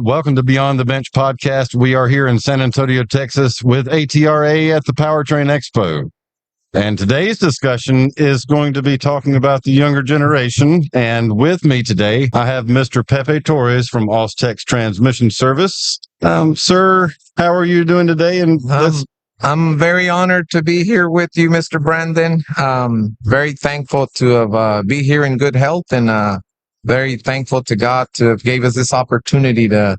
Welcome to Beyond the Bench podcast. We are here in San Antonio, Texas with ATRA at the Powertrain Expo. And today's discussion is going to be talking about the younger generation. And with me today, I have Mr. Pepe Torres from Austex Transmission Service. Sir, how are you doing today? And I'm very honored to be here with you, Mr. Brandon. Very thankful to be here in good health, and very thankful to God to have gave us this opportunity to,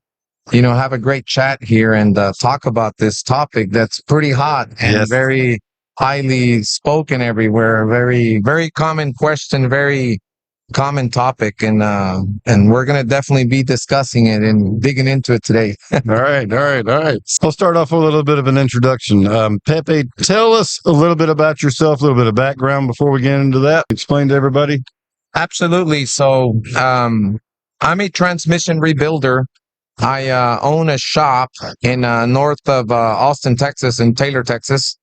have a great chat here and talk about this topic that's pretty hot and very highly spoken everywhere. Very, very common question, very common topic, and we're going to definitely be discussing it and digging into it today. All right. I'll start off with a little bit of an introduction. Pepe, tell us a little bit about yourself, a little bit of background before we get into that. Explain to everybody. Absolutely. So I'm a transmission rebuilder. I own a shop in north of Austin, Texas, in Taylor, Texas.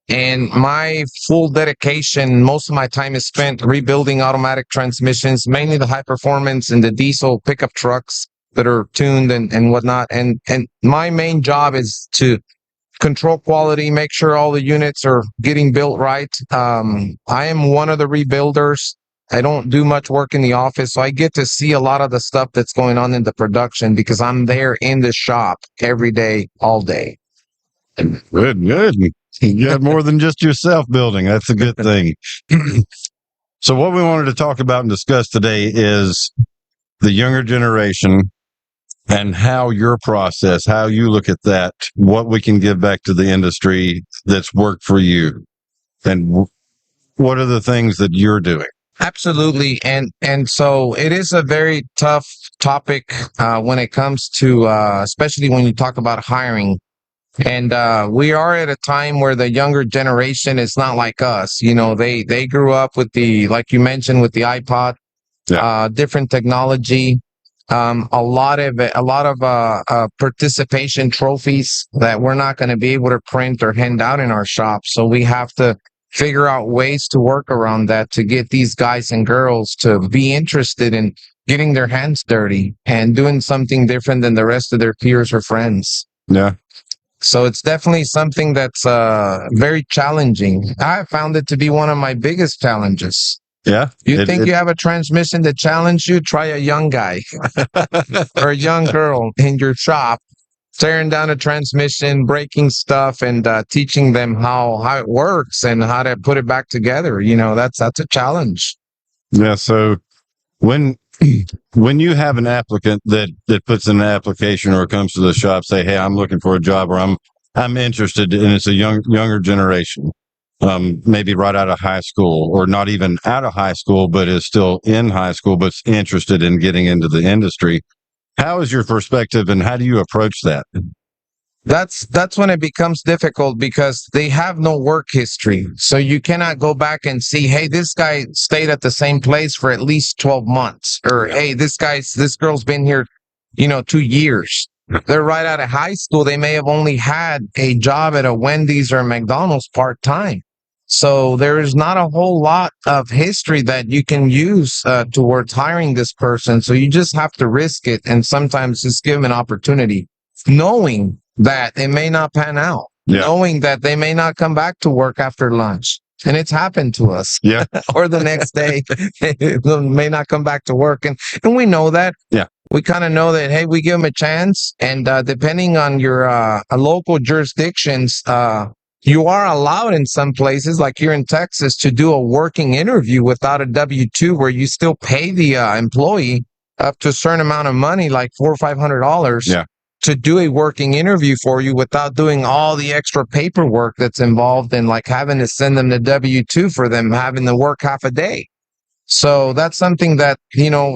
And my full dedication, most of my time is spent rebuilding automatic transmissions, mainly the high performance and the diesel pickup trucks that are tuned and whatnot. And my main job is to control quality, make sure all the units are getting built right. I am one of the rebuilders. I don't do much work in the office, so I get to see a lot of the stuff that's going on in the production because I'm there in the shop every day, all day. Good. You have more than just yourself building. That's a good thing. So what we wanted to talk about and discuss today is the younger generation and how your process, how you look at that, what we can give back to the industry that's worked for you, and what are the things that you're doing. Absolutely. And so it is a very tough topic when it comes to, especially when you talk about hiring. And we are at a time where the younger generation is not like us. They grew up with like you mentioned, with the iPod, different technology, a lot of participation trophies that we're not going to be able to print or hand out in our shop. So we have to figure out ways to work around that to get these guys and girls to be interested in getting their hands dirty and doing something different than the rest of their peers or friends. Yeah. So it's definitely something that's very challenging. I found it to be one of my biggest challenges. Yeah. You think you have a transmission that challenge you? Try a young guy or a young girl in your shop, tearing down a transmission, breaking stuff, and teaching them how it works and how to put it back together. That's a challenge. Yeah. So when you have an applicant that puts in an application or comes to the shop, say, hey, I'm looking for a job, or I'm interested, and it's a younger generation, maybe right out of high school, or not even out of high school, but is still in high school, but's interested in getting into the industry. How is your perspective, and how do you approach that? That's when it becomes difficult because they have no work history. So you cannot go back and see, hey, this guy stayed at the same place for at least 12 months, or hey, this girl's been here, 2 years. They're right out of high school. They may have only had a job at a Wendy's or a McDonald's part-time. So there is not a whole lot of history that you can use towards hiring this person. So you just have to risk it and sometimes just give them an opportunity, knowing that it may not pan out, knowing that they may not come back to work after lunch. And it's happened to us. Yeah. Or the next day, they may not come back to work. And we know that. Yeah. We kind of know that, hey, we give them a chance. And depending on your local jurisdictions, you are allowed in some places, like here in Texas, to do a working interview without a W-2, where you still pay the employee up to a certain amount of money, like $400 or $500, to do a working interview for you without doing all the extra paperwork that's involved in, like having to send them the W-2 for them having to work half a day. So that's something that,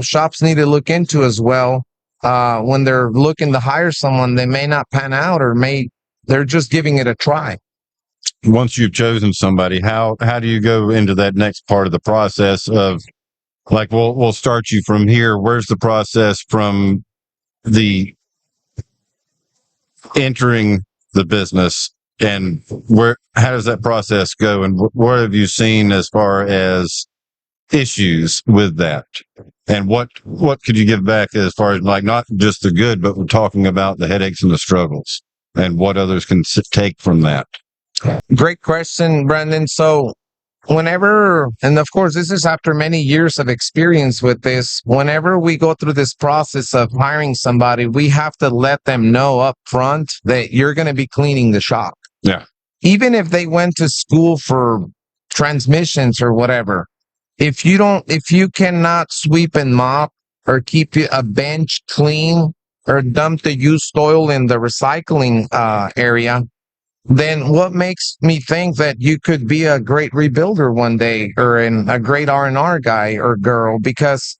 shops need to look into as well. When they're looking to hire someone, they may not pan out, or they're just giving it a try. Once you've chosen somebody, how do you go into that next part of the process of, like, we'll start you from here. Where's the process from the entering the business, and how does that process go? And what have you seen as far as issues with that? And what could you give back as far as like not just the good, but we're talking about the headaches and the struggles and what others can take from that? Great question, Brandon. So whenever, and of course, this is after many years of experience with this, whenever we go through this process of hiring somebody, we have to let them know up front that you're going to be cleaning the shop. Yeah. Even if they went to school for transmissions or whatever, if you cannot sweep and mop or keep a bench clean or dump the used oil in the recycling area, then what makes me think that you could be a great rebuilder one day or a great R&R guy or girl? Because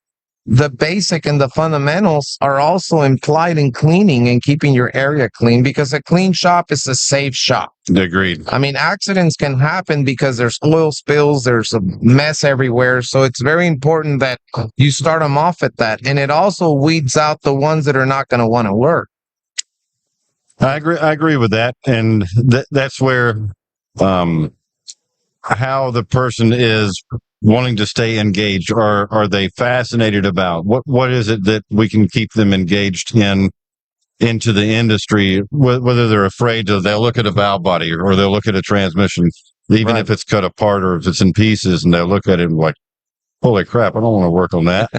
the basic and the fundamentals are also implied in cleaning and keeping your area clean, because a clean shop is a safe shop. Agreed. I mean, accidents can happen because there's oil spills, there's a mess everywhere. So it's very important that you start them off at that. And it also weeds out the ones that are not going to want to work. I agree with that. And that's where, how the person is wanting to stay engaged. Are they fascinated about what is it that we can keep them engaged into the industry, whether they're afraid to, they'll look at a valve body or they'll look at a transmission, even if it's cut apart or if it's in pieces, and they'll look at it and like, holy crap, I don't want to work on that.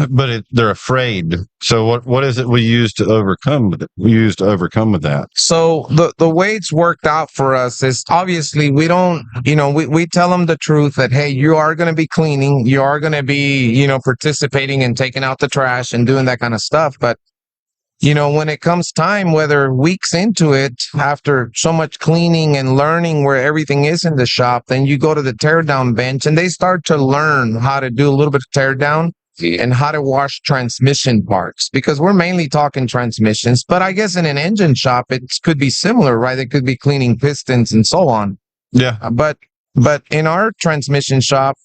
But they're afraid. So what is it we use to overcome with it? We use to overcome with that. So the way it's worked out for us is obviously we don't, we tell them the truth that, hey, you are going to be cleaning, you are going to be, participating and taking out the trash and doing that kind of stuff. But when it comes time, whether weeks into it, after so much cleaning and learning where everything is in the shop, then you go to the teardown bench and they start to learn how to do a little bit of teardown and how to wash transmission parts, because we're mainly talking transmissions. But I guess in an engine shop, it could be similar, right? It could be cleaning pistons and so on. Yeah. But in our transmission shop,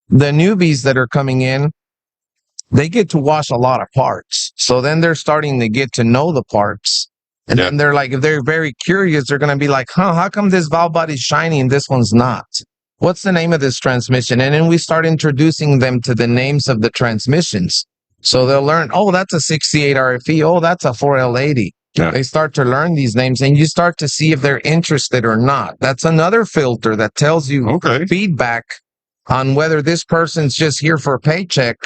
the newbies that are coming in, they get to wash a lot of parts. So then they're starting to get to know the parts. And then they're like, if they're very curious, they're going to be like, how come this valve body's shiny and this one's not? What's the name of this transmission? And then we start introducing them to the names of the transmissions. So they'll learn, oh, that's a 68 RFE. Oh, that's a 4L80. Yeah. They start to learn these names and you start to see if they're interested or not. That's another filter that tells you feedback on whether this person's just here for a paycheck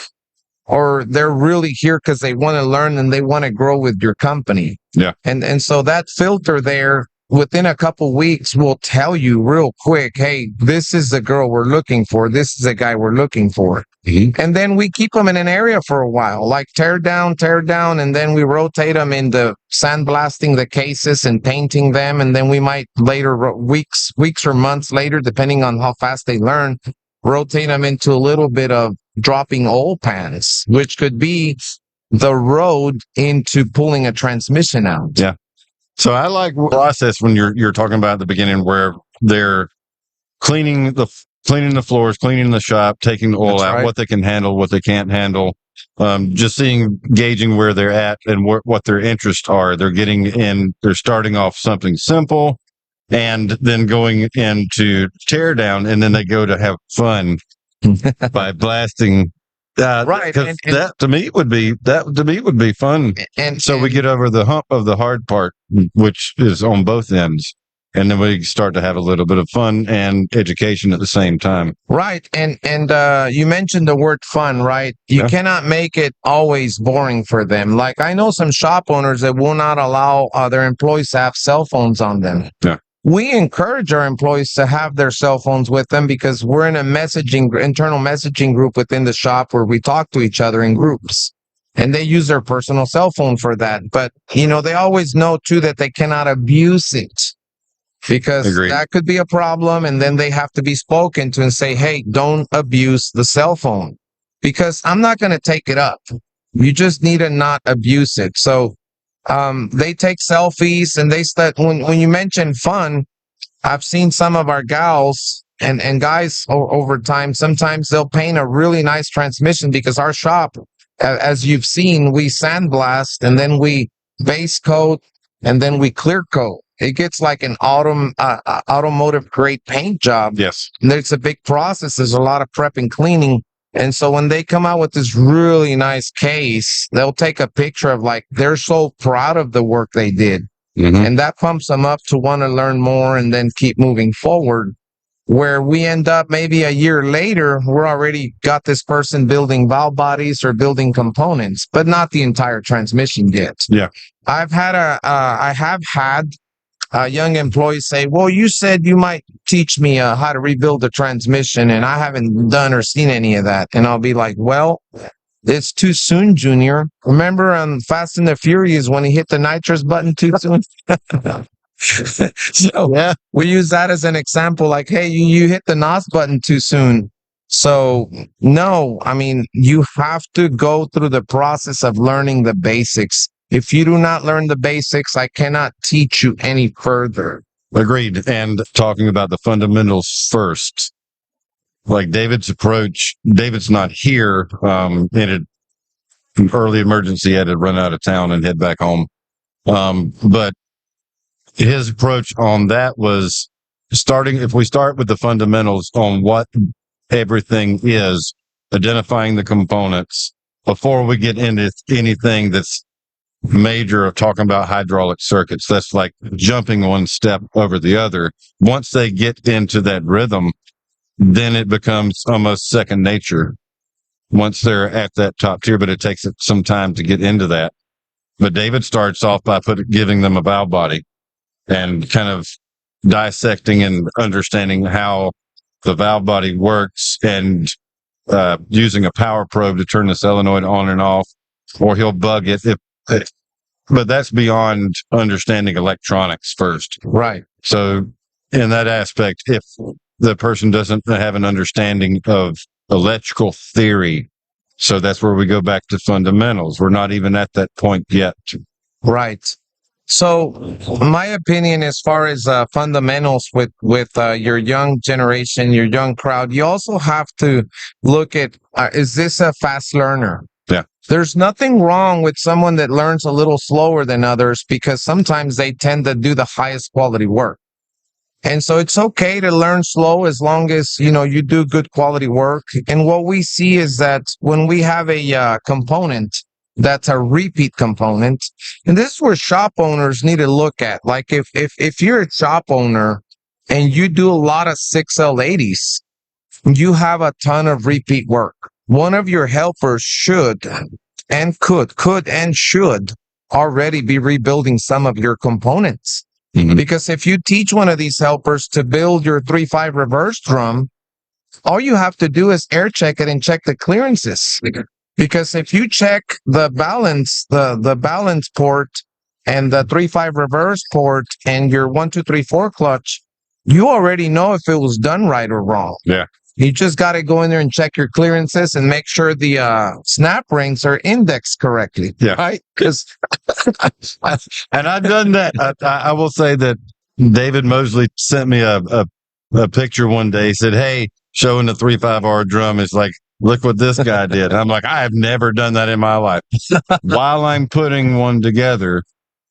or they're really here because they want to learn and they want to grow with your company. Yeah. And so that filter there within a couple weeks will tell you real quick, hey, this is the girl we're looking for. This is the guy we're looking for. Mm-hmm. And then we keep them in an area for a while, like tear down, and then we rotate them into sandblasting the cases and painting them. And then we might later, weeks or months later, depending on how fast they learn, rotate them into a little bit of dropping oil pans, which could be the road into pulling a transmission out. Yeah. So I like the process when you're talking about at the beginning where they're cleaning the floors, cleaning the shop, taking the oil out, what they can handle, what they can't handle, just gauging where they're at and what their interests are. They're getting in, they're starting off something simple and then going into tear down, and then they go to have fun by blasting. Right. Because that to me would be fun. And so we get over the hump of the hard part, which is on both ends. And then we start to have a little bit of fun and education at the same time. Right. And you mentioned the word fun, right? You cannot make it always boring for them. Like I know some shop owners that will not allow their employees to have cell phones on them. Yeah. We encourage our employees to have their cell phones with them because we're in a internal messaging group within the shop where we talk to each other in groups, and they use their personal cell phone for that. But, they always know too that they cannot abuse it because that could be a problem. And then they have to be spoken to and say, hey, don't abuse the cell phone because I'm not going to take it up. You just need to not abuse it. So, they take selfies and they start when you mention fun, I've seen some of our gals and guys over time, sometimes they'll paint a really nice transmission because our shop, as you've seen, we sandblast and then we base coat and then we clear coat. It gets like an automotive grade paint job. Yes. And it's a big process. There's a lot of prep and cleaning. And so when they come out with this really nice case, they'll take a picture of like they're so proud of the work they did. Mhm. And that pumps them up to want to learn more and then keep moving forward. Where we end up maybe a year later, we're already got this person building valve bodies or building components, but not the entire transmission yet. Yeah. I have had young employees say, well, you said you might teach me how to rebuild the transmission, and I haven't done or seen any of that. And I'll be like, well, it's too soon, Junior. Remember on Fast and the Furious when he hit the nitrous button too soon? So Yeah. we use that as an example, like, hey, you hit the NOS button too soon. So no, I mean, you have to go through the process of learning the basics. If you do not learn the basics, I cannot teach you any further. Agreed. And talking about the fundamentals first, like David's approach, David's not here. In an early emergency, had to run out of town and head back home. But his approach on that was if we start with the fundamentals on what everything is, identifying the components before we get into anything that's major of talking about hydraulic circuits. That's like jumping one step over the other. Once they get into that rhythm, then it becomes almost second nature once they're at that top tier, but it takes some time to get into that. But David starts off by giving them a valve body and kind of dissecting and understanding how the valve body works and using a power probe to turn the solenoid on and off, or he'll bug it. But that's beyond understanding electronics first. Right. So in that aspect, if the person doesn't have an understanding of electrical theory, so that's where we go back to fundamentals. We're not even at that point yet. Right. So, my opinion, as far as fundamentals with your young generation, your young crowd, you also have to look at: is this a fast learner? Yeah. There's nothing wrong with someone that learns a little slower than others because sometimes they tend to do the highest quality work. And so it's okay to learn slow as long as, you do good quality work. And what we see is that when we have a component that's a repeat component, and this is where shop owners need to look at. Like if you're a shop owner and you do a lot of 6L80s, you have a ton of repeat work. One of your helpers should and could and should already be rebuilding some of your components. Mhm. Because if you teach one of these helpers to build your 3.5 reverse drum, all you have to do is air check it and check the clearances. Because if you check the balance, the balance port and the 3.5 reverse port and your 1, 2, 3, 4 clutch, you already know if it was done right or wrong. Yeah. You just got to go in there and check your clearances and make sure the snap rings are indexed correctly. Yeah. Right? Because and I've done that. I will say that David Mosley sent me a picture one day. He said, hey, showing the 3.5R drum is like, look what this guy did. And I'm like, I have never done that in my life. While I'm putting one together,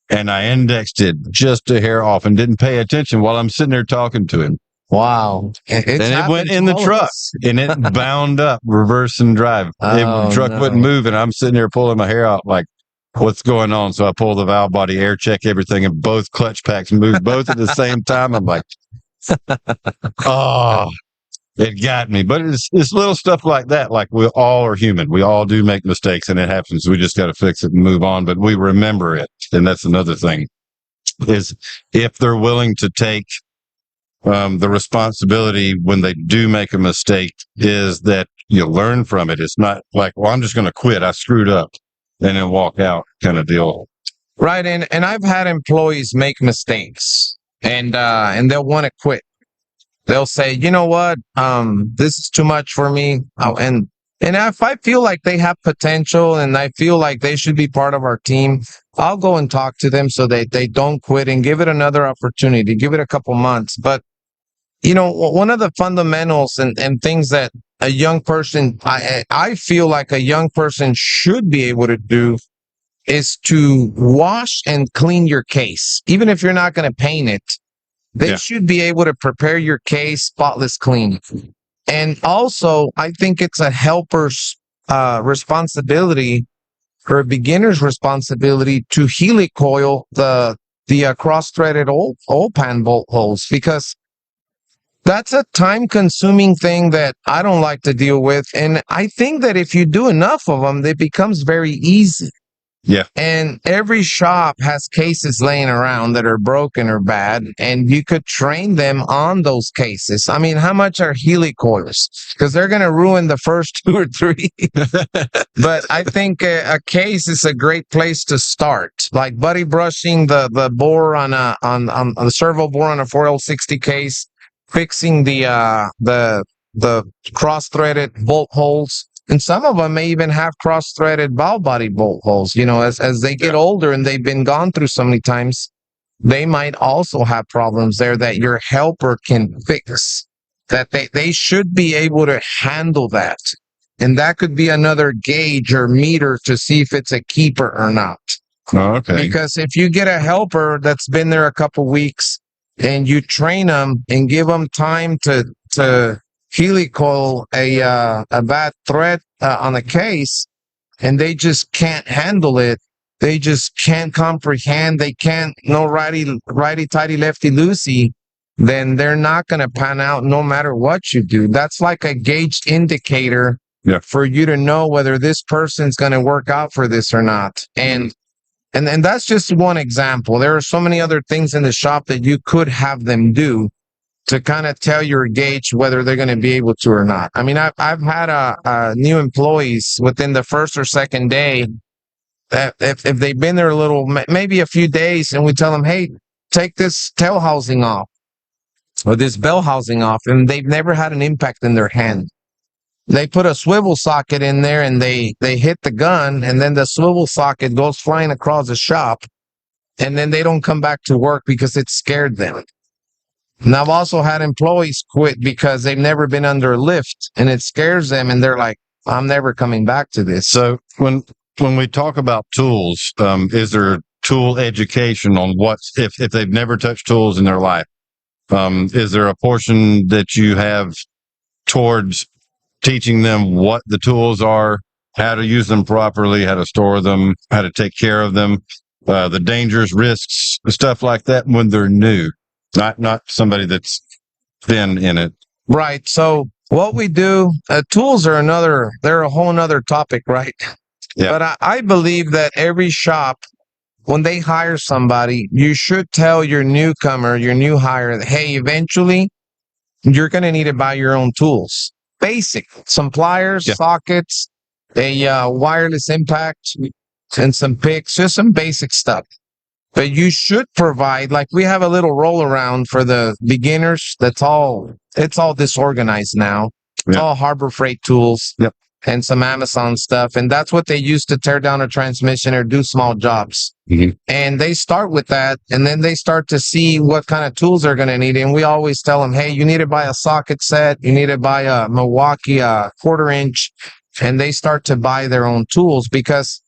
and I indexed it just a hair off and didn't pay attention while I'm sitting there talking to him. wow. And it went in the truck and it bound up, reverse and drive. The truck wouldn't move, and I'm sitting there pulling my hair out like, what's going on? So I pull the valve body, air check everything, and both clutch packs move both at the same time. I'm like, oh, it got me. But it's little stuff like that. Like, we all are human. We all do make mistakes, and it happens. We just got to fix it and move on. But we remember it. And that's another thing, is if they're willing to take the responsibility when they do make a mistake, is that you learn from it. It's not like, well, I'm just going to quit. I screwed up and then walk out kind of deal. Right. And I've had employees make mistakes and they'll want to quit. They'll say, you know what? This is too much for me. And if I feel like they have potential and I feel like they should be part of our team, I'll go and talk to them so they don't quit and give it another opportunity, give it a couple months. But, one of the fundamentals and things that a young person, I feel like a young person should be able to do is to wash and clean your case. Even if you're not going to paint it, they should be able to prepare your case spotless clean. And also, I think it's a helper's responsibility or a beginner's responsibility to helicoil the cross-threaded oil pan bolt holes, because that's a time-consuming thing that I don't like to deal with. And I think that if you do enough of them, it becomes very easy. Yeah. And every shop has cases laying around that are broken or bad, and you could train them on those cases. I mean, how much are helicoils? Because they're going to ruin the first 2 or 3. But I think a case is a great place to start. Like buddy brushing the bore on the servo bore on a 4L60 case, fixing the cross-threaded bolt holes. And some of them may even have cross-threaded valve body bolt holes. You know, as they get older and they've been gone through so many times, they might also have problems there that your helper can fix. That they should be able to handle that. And that could be another gauge or meter to see if it's a keeper or not. Oh, okay. Because if you get a helper that's been there a couple weeks and you train them and give them time to helicoil a bad thread on a case, and they just can't handle it. They just can't comprehend. They can't no righty tighty lefty loosey. Then they're not going to pan out no matter what you do. That's like a gauged indicator for you to know whether this person's going to work out for this or not. And that's just one example. There are so many other things in the shop that you could have them do to kind of tell your gauge whether they're going to be able to or not. I mean, I've had new employees within the first or second day that if they've been there a little, maybe a few days, and we tell them, hey, take this tail housing off or this bell housing off, and they've never had an impact in their hand. They put a swivel socket in there and they hit the gun, and then the swivel socket goes flying across the shop, and then they don't come back to work because it scared them. And I've also had employees quit because they've never been under a lift and it scares them, and they're like, I'm never coming back to this. So when we talk about tools, is there tool education on if they've never touched tools in their life? Is there a portion that you have towards teaching them what the tools are, how to use them properly, how to store them, how to take care of them, the dangers, risks, stuff like that when they're new? Not somebody that's been in it. Right. So what we do, tools are they're a whole nother topic, right? Yeah. But I believe that every shop, when they hire somebody, you should tell your newcomer, your new hire, that, hey, eventually you're going to need to buy your own tools. Basic, some pliers, sockets, a wireless impact, and some picks, just some basic stuff. But you should provide, like we have a little roll around for the beginners. It's all disorganized now. It's all Harbor Freight tools and some Amazon stuff. And that's what they use to tear down a transmission or do small jobs. Mm-hmm. And they start with that, and then they start to see what kind of tools they're going to need. And we always tell them, hey, you need to buy a socket set. You need to buy a Milwaukee 1/4 inch. And they start to buy their own tools, because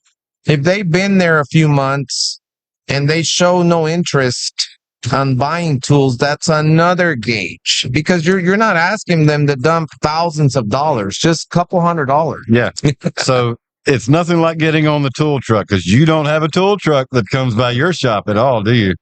if they've been there a few months and they show no interest on buying tools, that's another gauge, because you're not asking them to dump thousands of dollars, just a couple $100. Yeah. So it's nothing like getting on the tool truck, because you don't have a tool truck that comes by your shop at all, do you?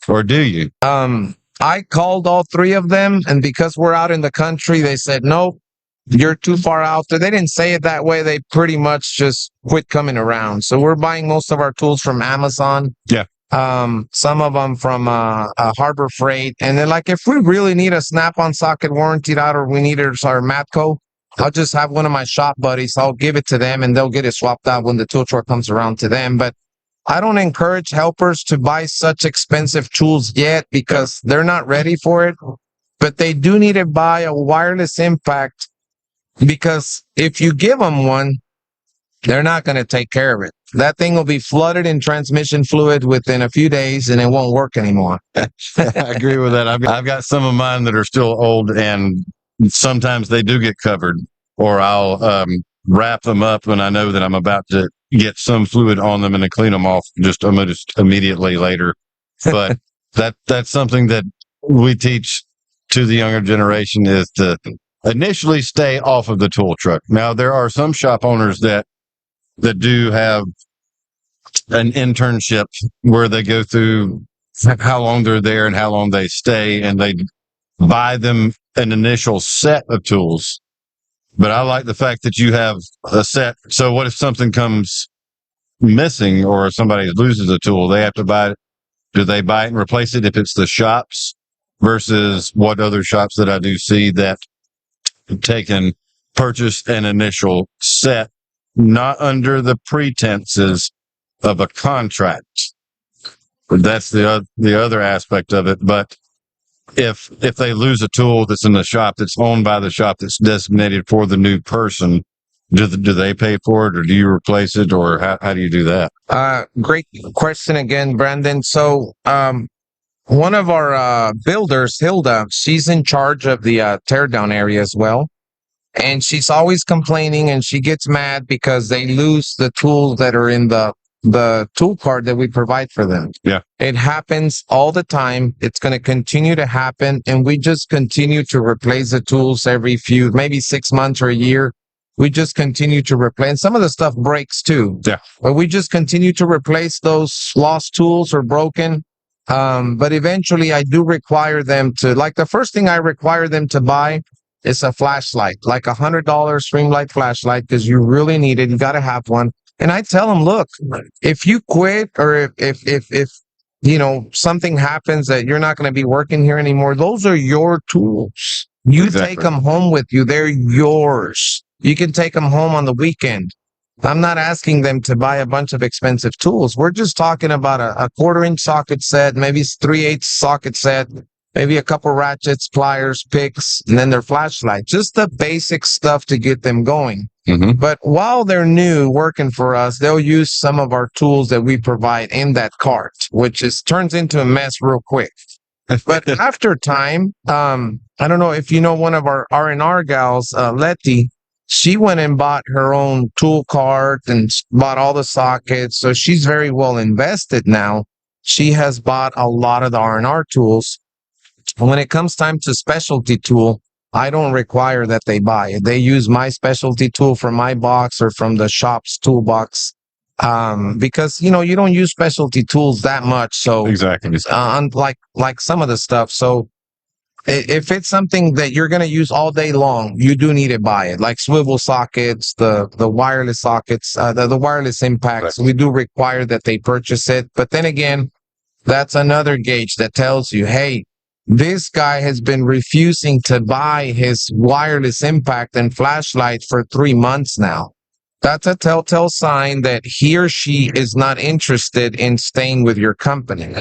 Or do you? I called all 3 of them, and because we're out in the country, they said, nope, you're too far out there. They didn't say it that way. They pretty much just quit coming around. So we're buying most of our tools from Amazon. Yeah. Some of them from Harbor Freight. And then, like, if we really need a snap-on socket warrantied out, or we need our Matco, I'll just have one of my shop buddies. I'll give it to them, and they'll get it swapped out when the tool truck comes around to them. But I don't encourage helpers to buy such expensive tools yet, because they're not ready for it. But they do need to buy a wireless impact, because if you give them one, they're not going to take care of it. That thing will be flooded in transmission fluid within a few days, and it won't work anymore. I agree with that. I've got some of mine that are still old, and sometimes they do get covered, or I'll wrap them up when I know that I'm about to get some fluid on them and then clean them off just immediately later. But that's something that we teach to the younger generation, is to initially stay off of the tool truck. Now, there are some shop owners that do have an internship where they go through how long they're there and how long they stay, and they buy them an initial set of tools. But I like the fact that you have a set. So what if something comes missing or somebody loses a tool? They have to buy it. Do they buy it and replace it if it's the shops versus what other shops that I do see that take and purchase an initial set, not under the pretenses of a contract? That's the other aspect of it. But if they lose a tool that's in the shop, that's owned by the shop, that's designated for the new person, do they pay for it, or do you replace it, or how do you do that? Great question again, Brandon. So, one of our builders, Hilda, she's in charge of the teardown area as well. And she's always complaining, and she gets mad because they lose the tools that are in the tool cart that we provide for them. Yeah. It happens all the time. It's going to continue to happen. And we just continue to replace the tools every maybe 6 months or a year. We just continue to replace. And some of the stuff breaks too. Yeah. But we just continue to replace those lost tools or broken. But eventually I do require them to, like, the first thing I require them to buy is a flashlight, like $100 Streamlight flashlight, because you really need it. You got to have one. And I tell them, look, if you quit, or if something happens that you're not going to be working here anymore, those are your tools. You Exactly. take them home with you. They're yours. You can take them home on the weekend. I'm not asking them to buy a bunch of expensive tools. We're just talking about a 1/4-inch socket set, maybe 3/8 socket set, maybe a couple ratchets, pliers, picks, and then their flashlight. Just the basic stuff to get them going. Mm-hmm. But while they're new working for us, they'll use some of our tools that we provide in that cart, which turns into a mess real quick. But after time, I don't know if you know one of our R&R gals, Letty. She went and bought her own tool cart and bought all the sockets. So she's very well invested now. She has bought a lot of the R&R tools. When it comes time to specialty tool, I don't require that they buy it. They use my specialty tool from my box or from the shop's toolbox. Because, you don't use specialty tools that much. So Exactly. Like some of the stuff. So if it's something that you're going to use all day long, you do need to buy it, like swivel sockets, the wireless sockets, the wireless impacts. Right. We do require that they purchase it. But then again, that's another gauge that tells you, hey, this guy has been refusing to buy his wireless impact and flashlight for 3 months now. That's a telltale sign that he or she is not interested in staying with your company.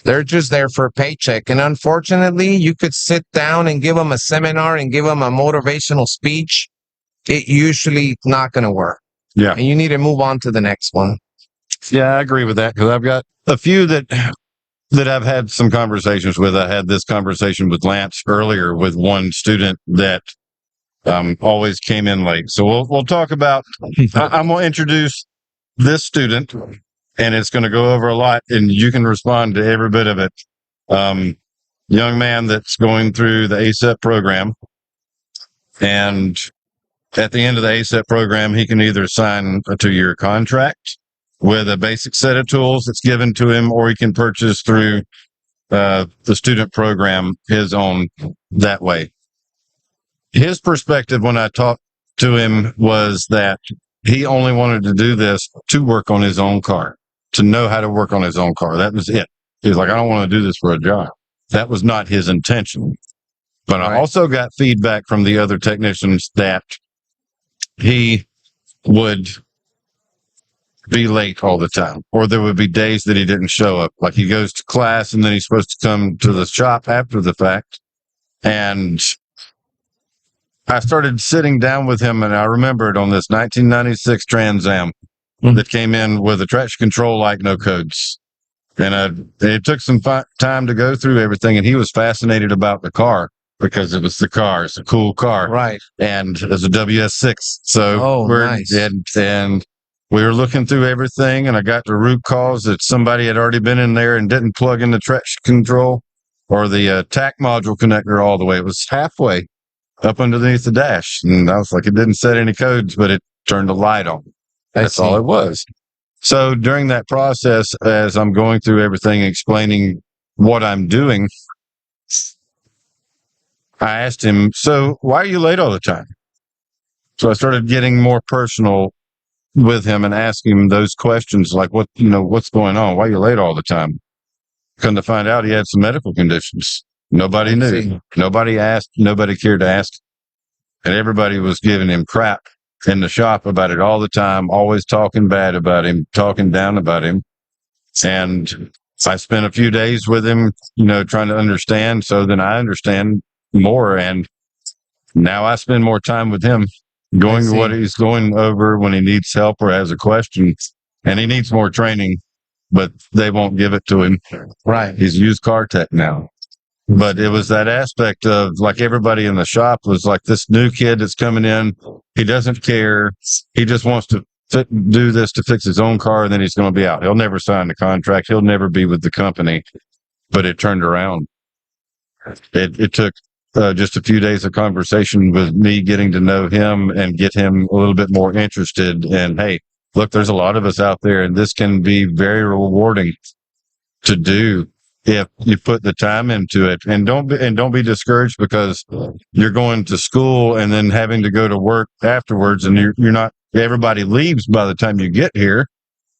They're just there for a paycheck. And unfortunately, you could sit down and give them a seminar and give them a motivational speech. It usually not going to work. Yeah. And you need to move on to the next one. Yeah, I agree with that, because I've got a few that I've had some conversations with. I had this conversation with Lance earlier with one student that always came in late. So we'll talk about, I'm going to introduce this student, and it's going to go over a lot, and you can respond to every bit of it. Young man that's going through the ASEP program, and at the end of the ASEP program, he can either sign a 2-year contract with a basic set of tools that's given to him, or he can purchase through the student program his own that way. His perspective when I talked to him was that he only wanted to do this to work on his own car, to know how to work on his own car. That was it. He was like, I don't want to do this for a job. That was not his intention. But I also got feedback from the other technicians that he would be late all the time, or there would be days that he didn't show up. Like, he goes to class and then he's supposed to come to the shop after the fact. And I started sitting down with him, and I remembered on this 1996 Trans Am that came in with a traction control light, no codes. And it took some time to go through everything, and he was fascinated about the car because it was the car. It's a cool car. Right. And it's a WS6. So nice. And we were looking through everything, and I got the root cause that somebody had already been in there and didn't plug in the traction control or the TAC module connector all the way. It was halfway. up underneath the dash. And I was like, it didn't set any codes, but it turned a light on. That's all it was. So during that process, as I'm going through everything, explaining what I'm doing, I asked him, so why are you late all the time? So I started getting more personal with him and asking him those questions, like, what's going on? Why are you late all the time? Come to find out, he had some medical conditions. Nobody knew. Nobody asked. Nobody cared to ask. And everybody was giving him crap in the shop about it all the time, always talking bad about him, talking down about him. And I spent a few days with him, trying to understand. So then I understand more. And now I spend more time with him, going to what he's going over when he needs help or has a question. And he needs more training, but they won't give it to him. Right. He's used car tech now. But it was that aspect of, like, everybody in the shop was like, this new kid that's coming in, he doesn't care. He just wants to do this to fix his own car, and then he's going to be out. He'll never sign the contract. He'll never be with the company. But it turned around. It took just a few days of conversation with me getting to know him and get him a little bit more interested. And hey, look, there's a lot of us out there, and this can be very rewarding to do if you put the time into it. And don't be discouraged because you're going to school and then having to go to work afterwards, and you're not. Everybody leaves by the time you get here.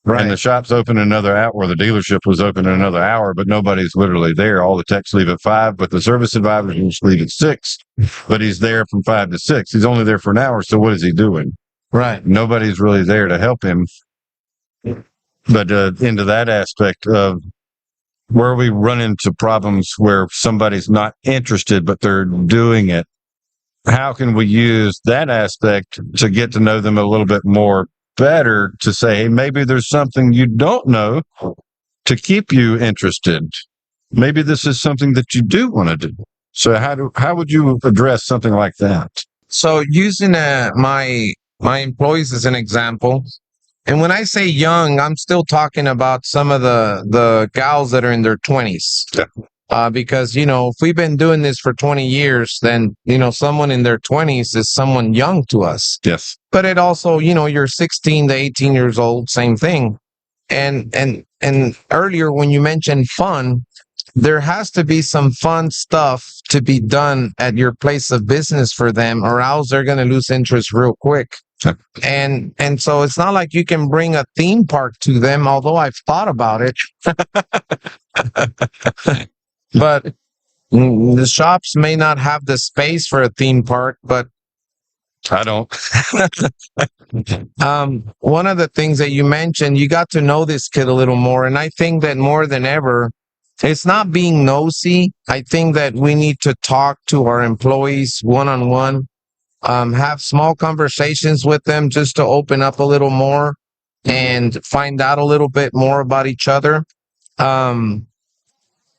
Right. And the shop's open another hour, or the dealership was open another hour, but nobody's literally there. All the techs leave at 5, but the service advisors leave at 6. But he's there from 5 to 6. He's only there for an hour, so what is he doing? Right. Nobody's really there to help him. But into that aspect of where we run into problems where somebody's not interested, but they're doing it, how can we use that aspect to get to know them a little bit more better, to say, hey, maybe there's something you don't know to keep you interested. Maybe this is something that you do want to do. So how would you address something like that? So using my employees as an example, and when I say young, I'm still talking about some of the gals that are in their 20s. Yeah. Because, if we've been doing this for 20 years, then, someone in their 20s is someone young to us. Yes. But it also, you're 16 to 18 years old, same thing. And earlier when you mentioned fun, there has to be some fun stuff to be done at your place of business for them, or else they're going to lose interest real quick. And so it's not like you can bring a theme park to them, although I've thought about it. But the shops may not have the space for a theme park, but I don't. One of the things that you mentioned, you got to know this kid a little more. And I think that more than ever, it's not being nosy. I think that we need to talk to our employees one-on-one, have small conversations with them just to open up a little more and find out a little bit more about each other.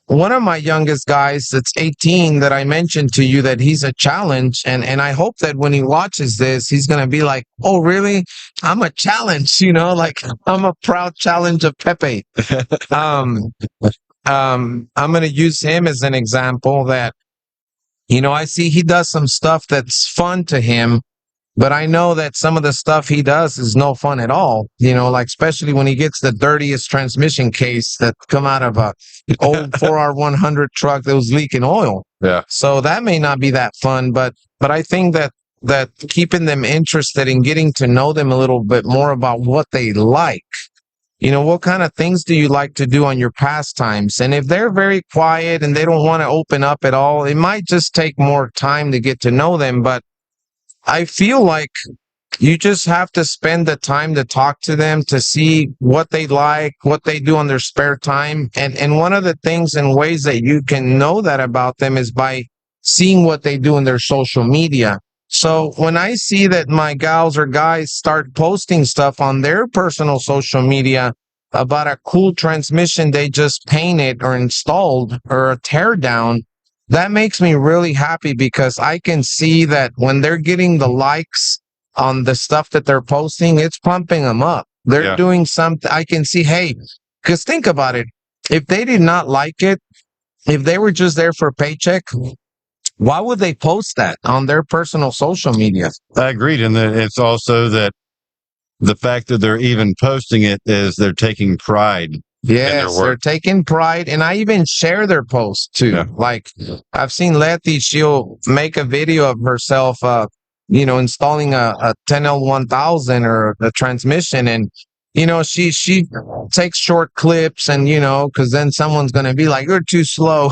One of my youngest guys that's 18 that I mentioned to you that he's a challenge. And I hope that when he watches this, he's going to be like, oh, really? I'm a challenge, like I'm a proud challenge of Pepe. I'm going to use him as an example that, I see he does some stuff that's fun to him, but I know that some of the stuff he does is no fun at all, like especially when he gets the dirtiest transmission case that come out of a old 4R100 truck that was leaking oil. Yeah. So that may not be that fun, but I think that keeping them interested in getting to know them a little bit more about what they like. What kind of things do you like to do on your pastimes? And if they're very quiet and they don't want to open up at all, it might just take more time to get to know them. But I feel like you just have to spend the time to talk to them, to see what they like, what they do on their spare time. And one of the things and ways that you can know that about them is by seeing what they do in their social media. So when I see that my gals or guys start posting stuff on their personal social media about a cool transmission they just painted or installed or a tear down, that makes me really happy because I can see that when they're getting the likes on the stuff that they're posting, it's pumping them up. They're doing something. I can see, hey, because think about it. If they did not like it, if they were just there for a paycheck, why would they post that on their personal social media? I agreed. And then it's also that the fact that they're even posting it is they're taking pride in their Yes, they're work. taking pride, and I even share their posts too. Yeah. Like I've seen Letty, she'll make a video of herself, installing a 10L1000 or a transmission, and she takes short clips, and because then someone's gonna be like, "You're too slow."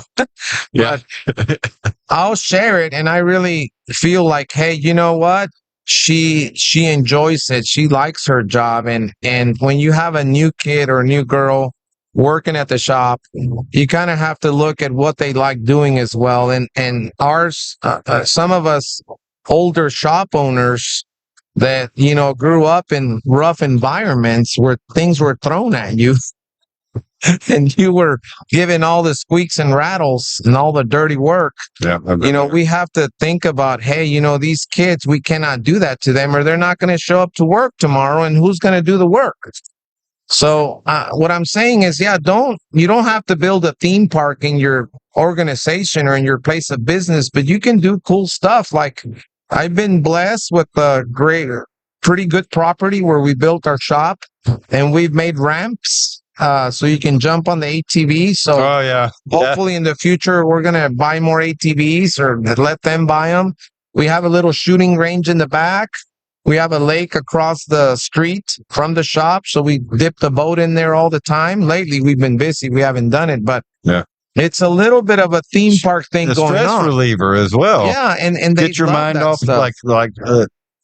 Yeah. But I'll share it, and I really feel like, hey, you know what? She enjoys it. She likes her job, and when you have a new kid or a new girl working at the shop, you kind of have to look at what they like doing as well. And ours, some of us older shop owners that grew up in rough environments where things were thrown at you and you were given all the squeaks and rattles and all the dirty work. Yeah. We have to think about, hey, these kids, we cannot do that to them or they're not going to show up to work tomorrow, and who's going to do the work? So what I'm saying is, you don't have to build a theme park in your organization or in your place of business, but you can do cool stuff. Like I've been blessed with a pretty good property where we built our shop, and we've made ramps so you can jump on the ATV. So Oh, yeah. hopefully in the future, we're going to buy more ATVs or let them buy them. We have a little shooting range in the back. We have a lake across the street from the shop, so we dip the boat in there all the time. Lately, we've been busy. We haven't done it, but Yeah. it's a little bit of a theme park thing The going stress on. reliever as well. Yeah, and they Get your love mind that off. stuff. Like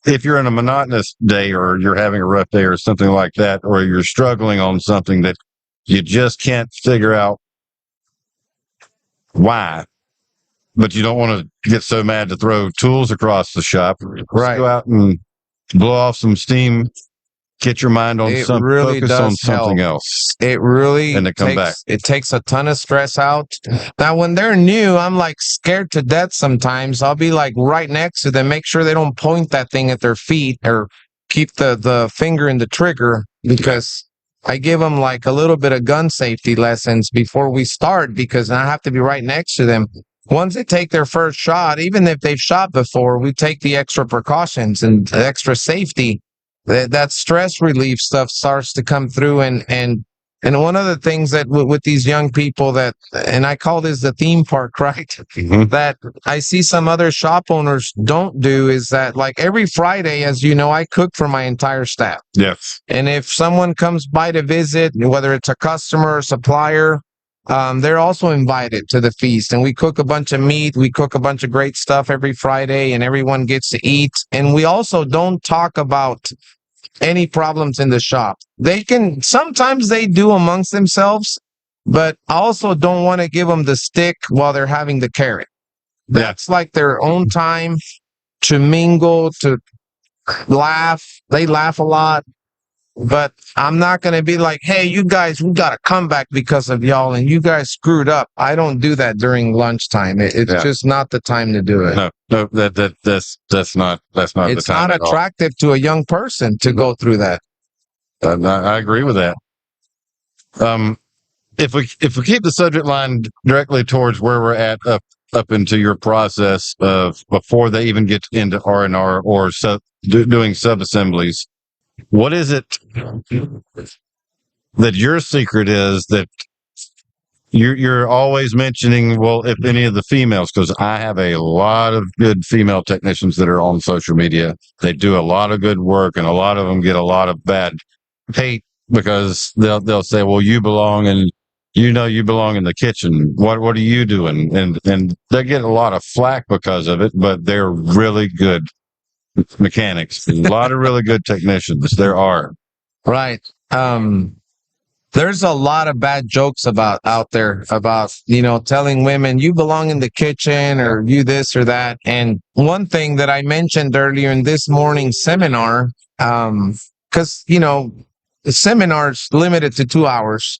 if you're in a monotonous day or you're having a rough day or something like that, or you're struggling on something that you just can't figure out why, but you don't want to get so mad to throw tools across the shop. Just Right. go out and blow off some steam, get your mind on It something, really focus on does something help. else. It really And then come back. It takes a ton of stress out. Now, when they're new, I'm like scared to death sometimes. I'll be like right next to them, make sure they don't point that thing at their feet or keep the finger in the trigger, because I give them like a little bit of gun safety lessons before we start, because I have to be right next to them. Once they take their first shot, even if they've shot before, we take the extra precautions and the extra safety. That stress relief stuff starts to come through, and one of the things that with these young people and I call this the theme park, right? Mhm. That I see some other shop owners don't do is that, like, every Friday, as you know, I cook for my entire staff. Yes. And if someone comes by to visit, whether it's a customer or supplier, they're also invited to the feast. And we cook a bunch of meat. We cook a bunch of great stuff every Friday, and everyone gets to eat. And we also don't talk about any problems in the shop. Sometimes they do amongst themselves, but I also don't want to give them the stick while they're having the carrot. That's like their own time to mingle, to laugh. They laugh a lot. But I'm not going to be like, hey, you guys, we got to come back because of y'all, and you guys screwed up. I don't do that during lunchtime. It's just not the time to do it. No, that's not the time. It's not at all. attractive to a young person to go through that. I agree with that. If we keep the subject line directly towards where we're at up into your process of before they even get into R&R or doing sub assemblies, what is it that your secret is that you're always mentioning? Well, if any of the females, because I have a lot of good female technicians that are on social media, they do a lot of good work, and a lot of them get a lot of bad hate because they'll say, well, you belong in the kitchen. What are you doing? And they get a lot of flack because of it, but they're really good mechanics. A lot of really good technicians there are. Right. There's a lot of bad jokes out there about, telling women you belong in the kitchen or you this or that. And one thing that I mentioned earlier in this morning's seminar, because, the seminar's limited to 2 hours.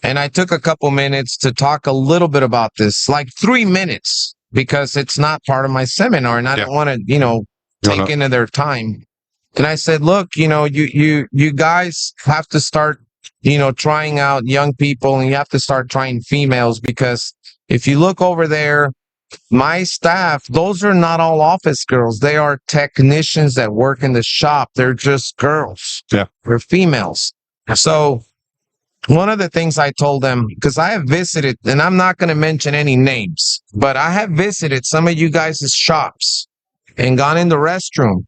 And I took a couple minutes to talk a little bit about this, like 3 minutes, because it's not part of my seminar and I don't want to, take into their time. And I said, look, you guys have to start, trying out young people, and you have to start trying females, because if you look over there, my staff, those are not all office girls. They are technicians that work in the shop. They're just girls. Yeah. They're females. So one of the things I told them, because I have visited, and I'm not going to mention any names, but I have visited some of you guys' shops and gone in the restroom.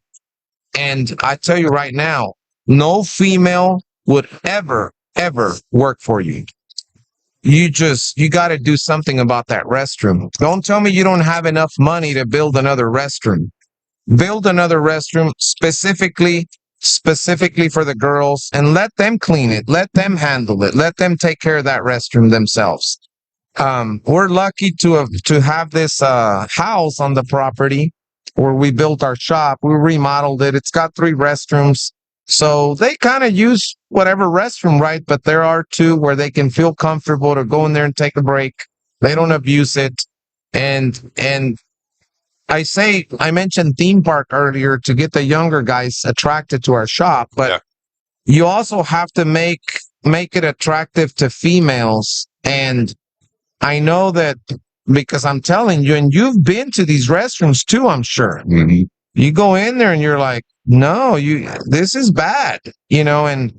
And I tell you right now, no female would ever work for you. You got to do something about that restroom. Don't tell me you don't have enough money to build another restroom. Build another restroom specifically for the girls, and let them clean it. Let them handle it. Let them take care of that restroom themselves. We're lucky to have this house on the property where we built our shop. We remodeled it. It's got 3 restrooms. So they kind of use whatever restroom, right? But there are 2 where they can feel comfortable to go in there and take a break. They don't abuse it. And I mentioned theme park earlier to get the younger guys attracted to our shop, but you also have to make it attractive to females. And I know that because I'm telling you, and you've been to these restrooms too, I'm sure. Mm-hmm. You go in there and you're like, no, this is bad, and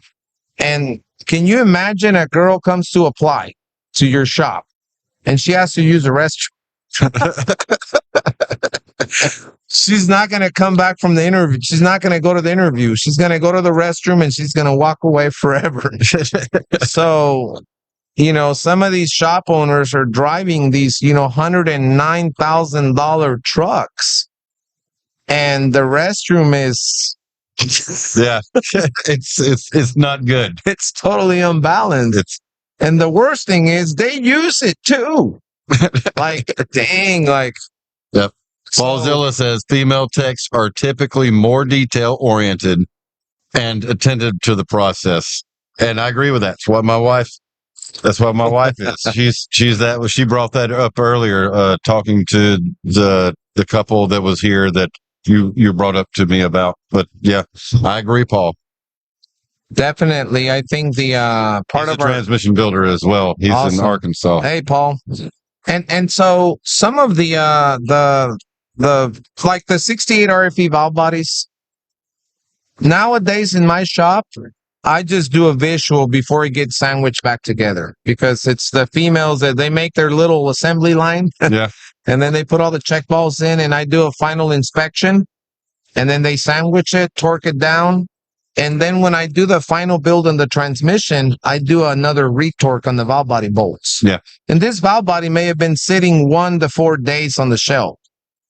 can you imagine a girl comes to apply to your shop and she has to use a restroom? She's not going to come back from the interview. She's not going to go to the interview. She's going to go to the restroom and she's going to walk away forever. So, some of these shop owners are driving these, $109,000 trucks. And the restroom is it's not good. It's totally unbalanced. And the worst thing is they use it too. Like, dang, like. Yep. Paulzilla says female techs are typically more detail oriented and attentive to the process. And I agree with that. That's what my wife is. She's that. She brought that up earlier, talking to the couple that was here that you brought up to me about. But yeah, I agree, Paul. Definitely. I think the part He's of a our transmission builder as well. He's Awesome. in Arkansas. Hey, Paul. And so some of the like the 68 RFE valve bodies nowadays in my shop, I just do a visual before it gets sandwiched back together, because it's the females that they make their little assembly line. Yeah. And then they put all the check balls in, and I do a final inspection, and then they sandwich it, torque it down. And then when I do the final build on the transmission, I do another retorque on the valve body bolts. Yeah. And this valve body may have been sitting 1 to 4 days on the shelf.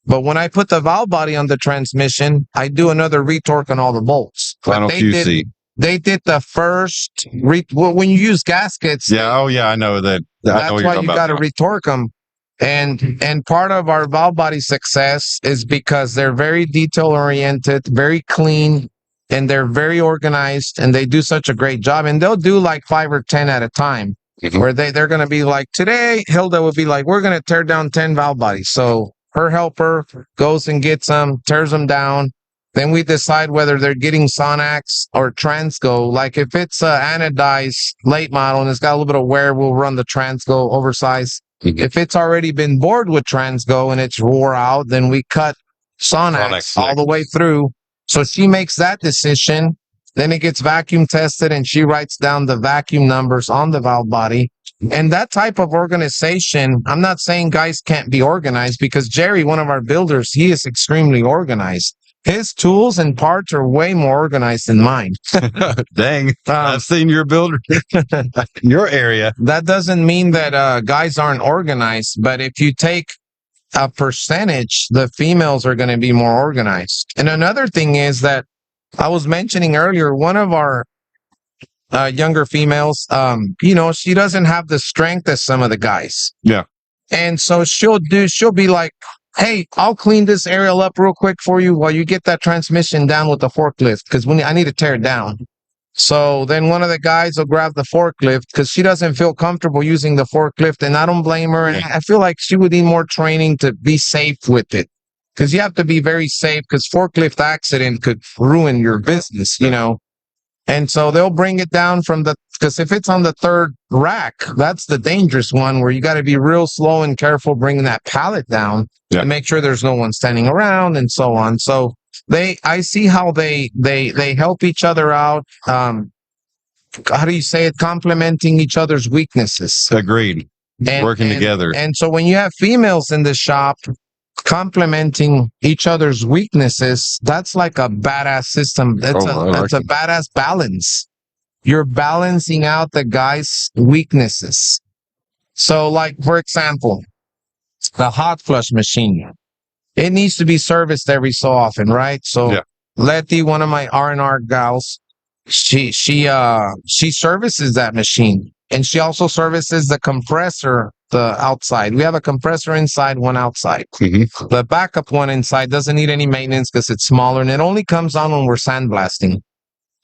But when I put the valve body on the transmission, I do another retorque on all the bolts. Final QC. They did the first, when you use gaskets. Yeah. Oh, yeah. I know that. That's why you got to retorque them. And part of our valve body success is because they're very detail oriented, very clean, and they're very organized, and they do such a great job. And they'll do like 5 or 10 at a time, where they're going to be like, today, Hilda would be like, we're going to tear down 10 valve bodies. So her helper goes and gets them, tears them down. Then we decide whether they're getting Sonax or Transgo. Like if it's anodized late model and it's got a little bit of wear, we'll run the Transgo oversized. If it's already been bored with Transgo and it's wore out, then we cut Sonax all the way through. So she makes that decision. Then it gets vacuum tested and she writes down the vacuum numbers on the valve body. And that type of organization, I'm not saying guys can't be organized, because Jerry, one of our builders, he is extremely organized. His tools and parts are way more organized than mine. Dang. I've seen your builder in your area. That doesn't mean that guys aren't organized, but if you take a percentage, the females are going to be more organized. And another thing is that I was mentioning earlier, one of our younger females, she doesn't have the strength as some of the guys. Yeah. And so she'll be like, hey, I'll clean this area up real quick for you while you get that transmission down with the forklift, because I need to tear it down. So then one of the guys will grab the forklift because she doesn't feel comfortable using the forklift, and I don't blame her. And I feel like she would need more training to be safe with it, because you have to be very safe, because forklift accident could ruin your business, And so they'll bring it down because if it's on the third rack, that's the dangerous one where you got to be real slow and careful bringing that pallet down to make sure there's no one standing around and so on. So I see how they help each other out. How do you say it? Complementing each other's weaknesses. Agreed. Working together. And so when you have females in the shop complementing each other's weaknesses, that's like a badass system. That's a badass balance. You're balancing out the guy's weaknesses. So, like, for example, the hot flush machine, it needs to be serviced every so often, right? So Letty, one of my R&R gals, she services that machine, and she also services the compressor, the outside. We have a compressor inside, one outside. The backup one inside doesn't need any maintenance because it's smaller, and it only comes on when we're sandblasting.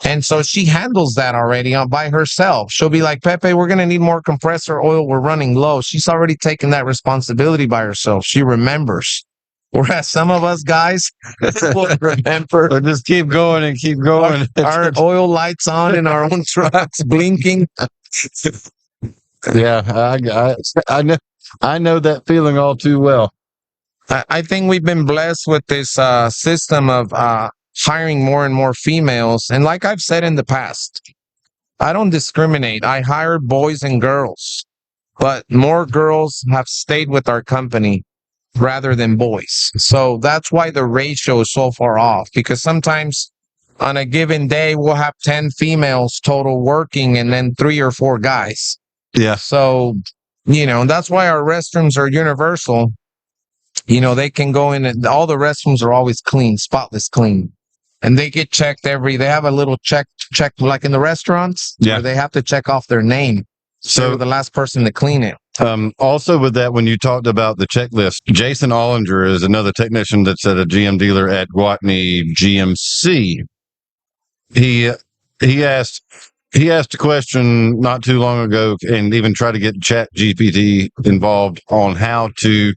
And so she handles that already by herself. She'll be like, Pepe, we're going to need more compressor oil. We're running low. She's already taken that responsibility by herself. She remembers. Whereas some of us guys will remember. Or just keep going and keep going. Our oil lights on in our own trucks blinking. Yeah, I know that feeling all too well. I think we've been blessed with this system of hiring more and more females. And like I've said in the past, I don't discriminate. I hire boys and girls, but more girls have stayed with our company rather than boys. So that's why the ratio is so far off, because sometimes on a given day, we'll have 10 females total working and then 3 or 4 guys. Yeah. So, that's why our restrooms are universal. They can go in and all the restrooms are always clean, spotless clean. And they get checked they have a little check like in the restaurants. Yeah. Where they have to check off their name. So the last person to clean it. Also with that, when you talked about the checklist, Jason Ollinger is another technician that's at a GM dealer at Guatney GMC. He asked a question not too long ago and even tried to get Chat GPT involved on how to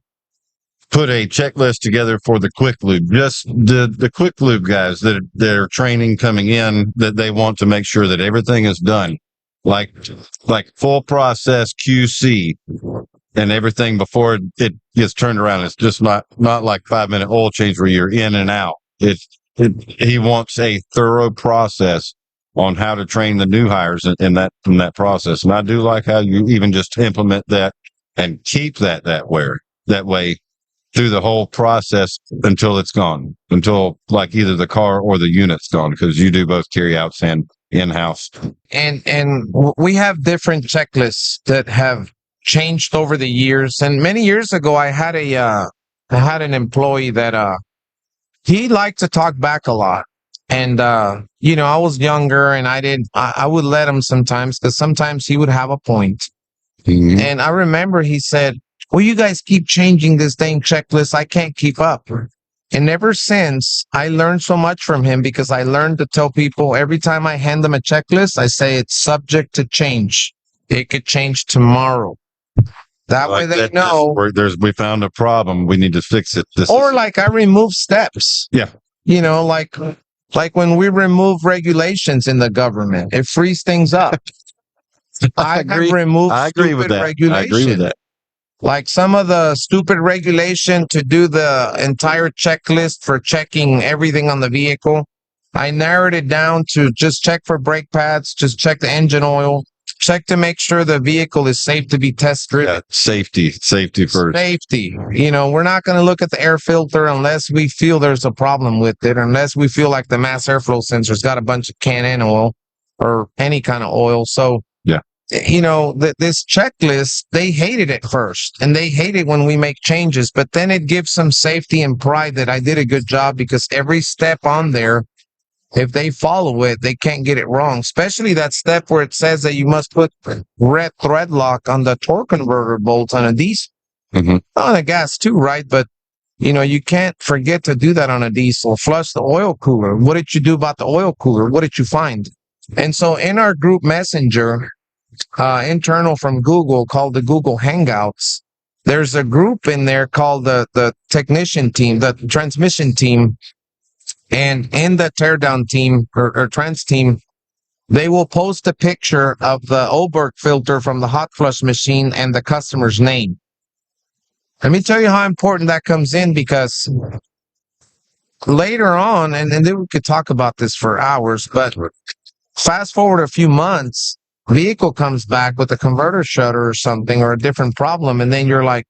put a checklist together for the quick lube. Just the quick lube guys that they're training coming in, that they want to make sure that everything is done. Like full process QC and everything before it gets turned around. It's just not like 5-minute oil change where you're in and out. He wants a thorough process on how to train the new hires in that process. And I do like how you even just implement that and keep that way through the whole process until it's gone, until like either the car or the unit's gone, because you do both carry outs and in-house. And we have different checklists that have changed over the years. And many years ago, I had an employee that he liked to talk back a lot. And I was younger, and I would let him sometimes, because sometimes he would have a point. Mm-hmm. And I remember he said, well, you guys keep changing this dang checklist. I can't keep up. And ever since, I learned so much from him, because I learned to tell people every time I hand them a checklist, I say it's subject to change. It could change tomorrow. That way they know. We found a problem. We need to fix it. Like I remove steps. Yeah. Like when we remove regulations in the government, it frees things up. I agree with that. Like some of the stupid regulation to do the entire checklist for checking everything on the vehicle, I narrowed it down to just check for brake pads, just check the engine oil, check to make sure the vehicle is safe to be test driven. Yeah, safety first. Safety. We're not going to look at the air filter unless we feel there's a problem with it, unless we feel like the mass airflow sensor's got a bunch of Can-Am oil or any kind of oil. So, yeah. This checklist, they hate it at first, and they hate it when we make changes, but then it gives some safety and pride that I did a good job, because every step on there, if they follow it, they can't get it wrong, especially that step where it says that you must put red thread lock on the torque converter bolts on a diesel. Mm-hmm. On a gas too, right? But, you can't forget to do that on a diesel. Flush the oil cooler. What did you do about the oil cooler? What did you find? And so in our group messenger, internal from Google, called the Google Hangouts, there's a group in there called the technician team, the transmission team. And in the teardown team or trans team, they will post a picture of the Oberg filter from the hot flush machine and the customer's name. Let me tell you how important that comes in, because later on, and then we could talk about this for hours, but fast forward a few months, vehicle comes back with a converter shutter or something or a different problem, and then you're like,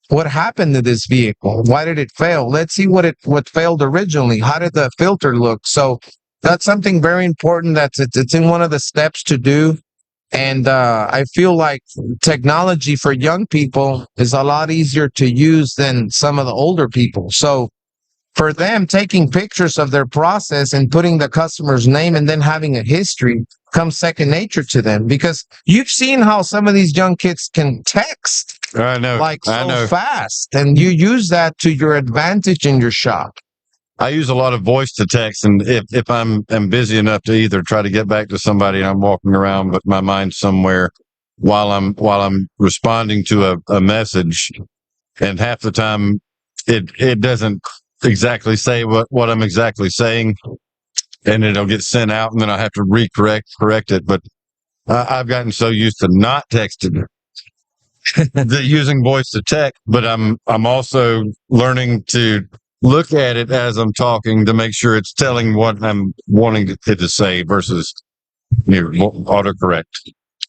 what happened to this vehicle? Why did it fail? Let's see what failed originally. How did the filter look? So that's something very important. It's in one of the steps to do. And I feel like technology for young people is a lot easier to use than some of the older people. So for them, taking pictures of their process and putting the customer's name and then having a history comes second nature to them, because you've seen how some of these young kids can text I know. like I know. so fast, and you use that to your advantage in your shop. I use a lot of voice to text, and if I'm busy enough to either try to get back to somebody and I'm walking around, but my mind's somewhere while I'm responding to a message, and half the time it doesn't exactly say what I'm exactly saying, and it'll get sent out, and then I have to correct it. But I've gotten so used to not texting that using voice to text, but I'm also learning to look at it as I'm talking to make sure it's telling what I'm wanting it to say versus autocorrect,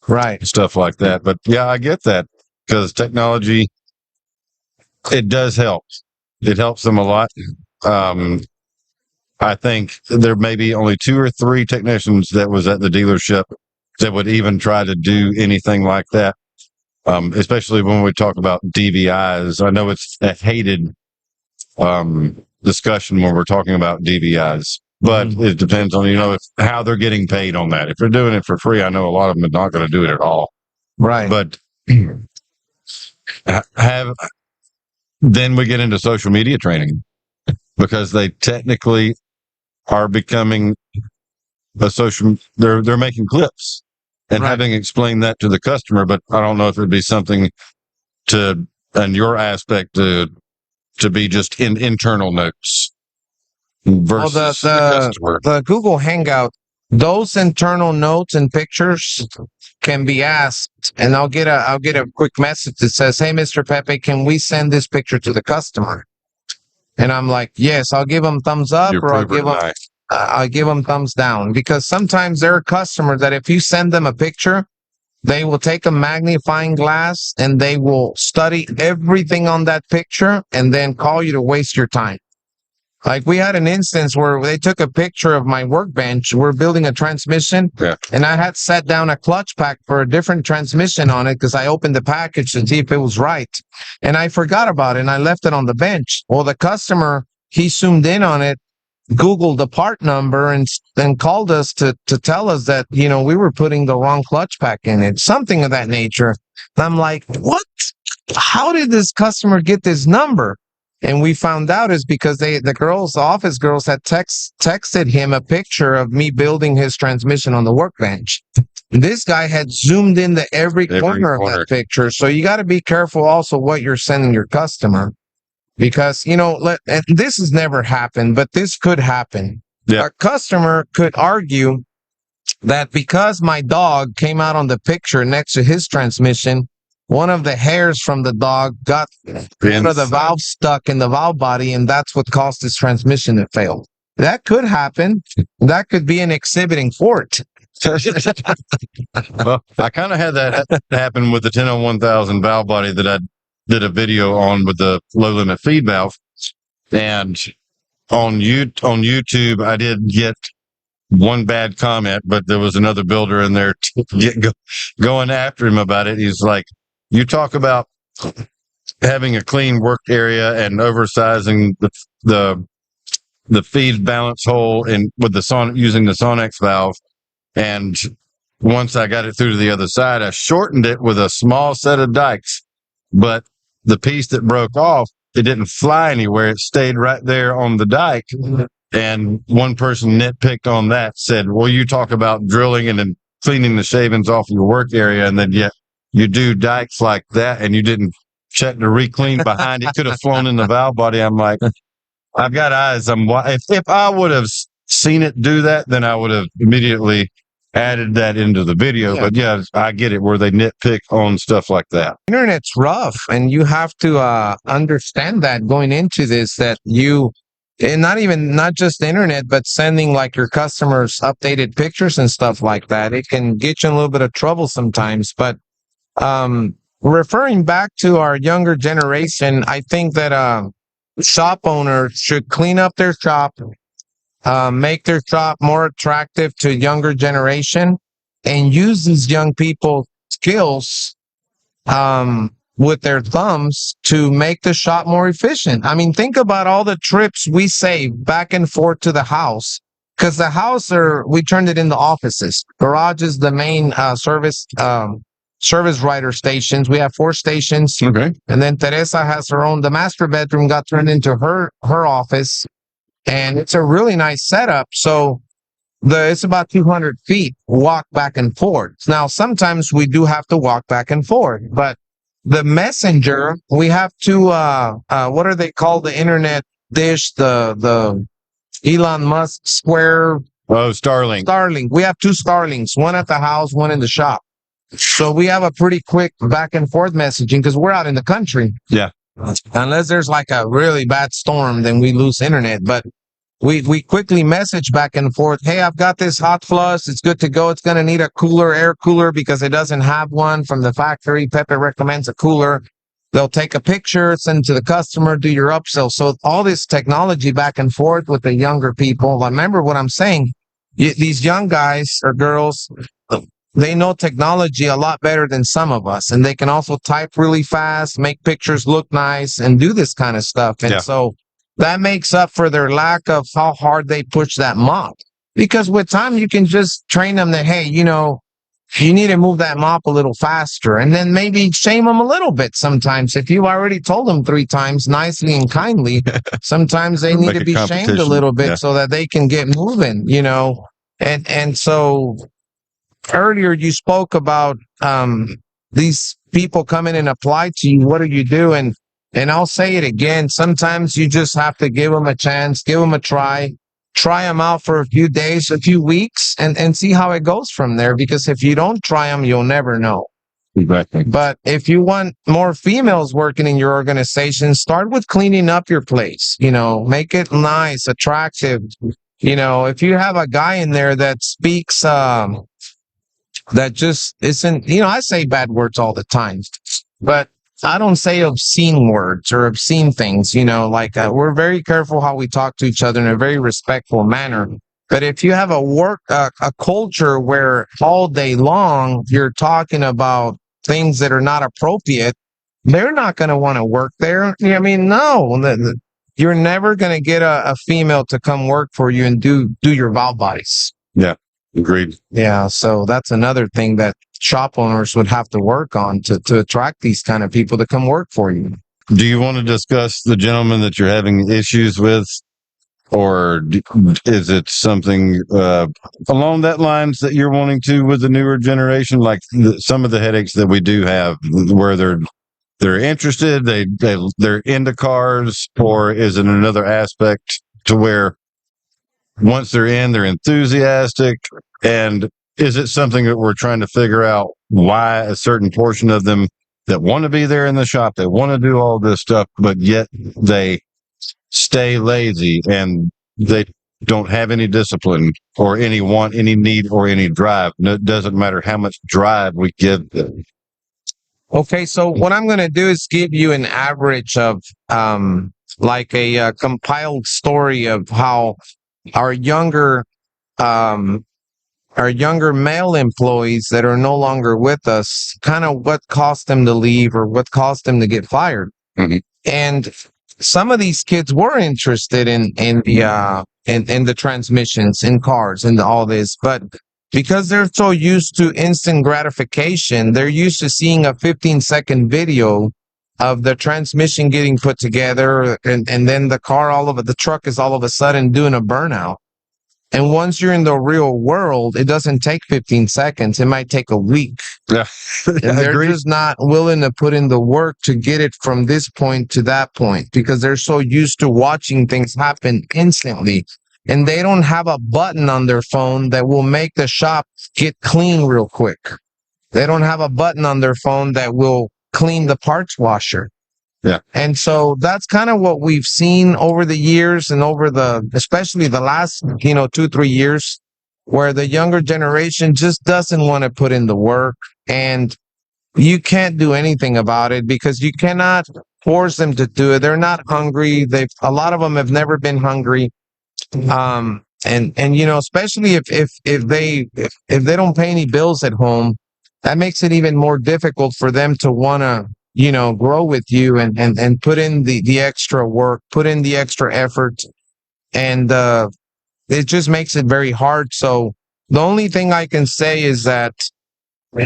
Right. stuff like that. But yeah, I get that, because technology, it does help. It helps them a lot. I think there may be only 2 or 3 technicians that was at the dealership that would even try to do anything like that. Especially when we talk about DVIs. I know it's a hated discussion when we're talking about DVIs, but it depends on, how they're getting paid on that. If they're doing it for free, I know a lot of them are not going to do it at all. Right. But then we get into social media training, because they technically are becoming they're making clips and having explained that to the customer. But I don't know if it'd be something and your aspect to be just in internal notes versus the customer. The Google Hangout, those internal notes and pictures can be asked, and I'll get a quick message that says, "Hey, Mr. Pepe, can we send this picture to the customer?" And I'm like, "Yes." I'll give them thumbs up, or I'll give them thumbs down, because sometimes there are customers that if you send them a picture, they will take a magnifying glass and they will study everything on that picture and then call you to waste your time. Like, we had an instance where they took a picture of my workbench. We're building a transmission, and I had set down a clutch pack for a different transmission on it because I opened the package to see if it was right. And I forgot about it, and I left it on the bench. Well, the customer, he zoomed in on it, Googled the part number, and then called us to tell us that, we were putting the wrong clutch pack in it, something of that nature. And I'm like, what? How did this customer get this number? And we found out is because the office girls had texted him a picture of me building his transmission on the workbench. This guy had zoomed into every corner of that picture. So you got to be careful also what you're sending your customer. Because, and this has never happened, but this could happen. Yeah. A customer could argue that because my dog came out on the picture next to his transmission, one of the hairs from the dog got one of the valves stuck in the valve body, and that's what caused his transmission to fail. That could happen. That could be an exhibiting fort. Well, I kind of had that happen with the 10-on-1000 valve body that I did a video on with the low limit feed valve, and on YouTube I did get one bad comment, but there was another builder in there going after him about it. He's like, "You talk about having a clean work area and oversizing the feed balance hole and with using the Sonex valve, and once I got it through to the other side, I shortened it with a small set of dikes, but the piece that broke off, it didn't fly anywhere. It stayed right there on the dike." And one person nitpicked on that, said, "Well, you talk about drilling and then cleaning the shavings off your work area, and then yet you do dikes like that, and you didn't check to re-clean behind. It could have flown in the valve body." I'm like, I've got eyes. If I would have seen it do that, then I would have immediately added that into the video. But yeah, I get it where they nitpick on stuff like that. Internet's rough, and you have to understand that going into this, that you, and not just the internet, but sending like your customers updated pictures and stuff like that, it can get you in a little bit of trouble sometimes. But referring back to our younger generation, I think that shop owners should clean up their shop, make their shop more attractive to younger generation, and use these young people skills with their thumbs to make the shop more efficient. I mean, think about all the trips we save back and forth to the house, because the house we turned it into offices. Garage is the main service writer stations. We have 4 stations. Okay. And then Teresa has her own. The master bedroom got turned into her office, and it's a really nice setup. So it's about 200 feet walk back and forth. Now, sometimes we do have to walk back and forth, but the messenger, we have to, what are they called? The internet dish, the Elon Musk square. Oh, Starlink. Starlink. We have 2 Starlinks, one at the house, one in the shop. So we have a pretty quick back and forth messaging because we're out in the country. Yeah. Unless there's like a really bad storm, then we lose internet. But we quickly message back and forth. Hey, I've got this hot flush. It's good to go. It's going to need a air cooler because it doesn't have one from the factory. Pepe recommends a cooler. They'll take a picture, send it to the customer, do your upsell. So all this technology back and forth with the younger people. Remember what I'm saying. These young guys or girls, they know technology a lot better than some of us. And they can also type really fast, make pictures look nice, and do this kind of stuff. And so that makes up for their lack of how hard they push that mop. Because with time, you can just train them that, hey, you need to move that mop a little faster. And then maybe shame them a little bit sometimes. If you already told them 3 times nicely and kindly, sometimes they need to be shamed a little bit so that they can get moving, And so earlier you spoke about these people come in and apply to you. What do you do? And I'll say it again. Sometimes you just have to give them a chance, give them a try them out for a few days, a few weeks, and see how it goes from there. Because if you don't try them, you'll never know. Exactly. But if you want more females working in your organization, start with cleaning up your place. Make it nice, attractive. If you have a guy in there that speaks, that just isn't, I say bad words all the time, but I don't say obscene words or obscene things, we're very careful how we talk to each other in a very respectful manner. But if you have a culture where all day long you're talking about things that are not appropriate, they're not going to want to work there. I mean, no, you're never going to get a female to come work for you and do your valve bodies. Yeah. Agreed. Yeah. So that's another thing that shop owners would have to work on to attract these kind of people to come work for you. Do you want to discuss the gentleman that you're having issues with, or is it something along that lines that you're wanting to with the newer generation, like some of the headaches that we do have, where they're interested, they're into cars, or is it another aspect to where once they're in, they're enthusiastic? And is it something that we're trying to figure out why a certain portion of them that want to be there in the shop, they want to do all this stuff, but yet they stay lazy and they don't have any discipline or any want, any need, or any drive? It doesn't matter how much drive we give them. Okay, so what I'm going to do is give you an average of like a compiled story of how our younger male employees that are no longer with us, kind of what caused them to leave or what caused them to get fired. Mm-hmm. And some of these kids were interested in the transmissions in cars and all this, but because they're so used to instant gratification, they're used to seeing a 15-second video of the transmission getting put together, and then the truck is all of a sudden doing a burnout. And once you're in the real world, it doesn't take 15 seconds. It might take a week. Yeah. And they're just not willing to put in the work to get it from this point to that point because they're so used to watching things happen instantly. and they don't have a button on their phone that will make the shop get clean real quick. They don't have a button on their phone that will clean the parts washer. Yeah. And so that's kind of what we've seen over the years and especially the last, 2-3 years, where the younger generation just doesn't want to put in the work, and you can't do anything about it because you cannot force them to do it. They're not hungry. A lot of them have never been hungry. And especially if they don't pay any bills at home, that makes it even more difficult for them to want to, grow with you and put in the extra work, put in the extra effort. And it just makes it very hard. So the only thing I can say is that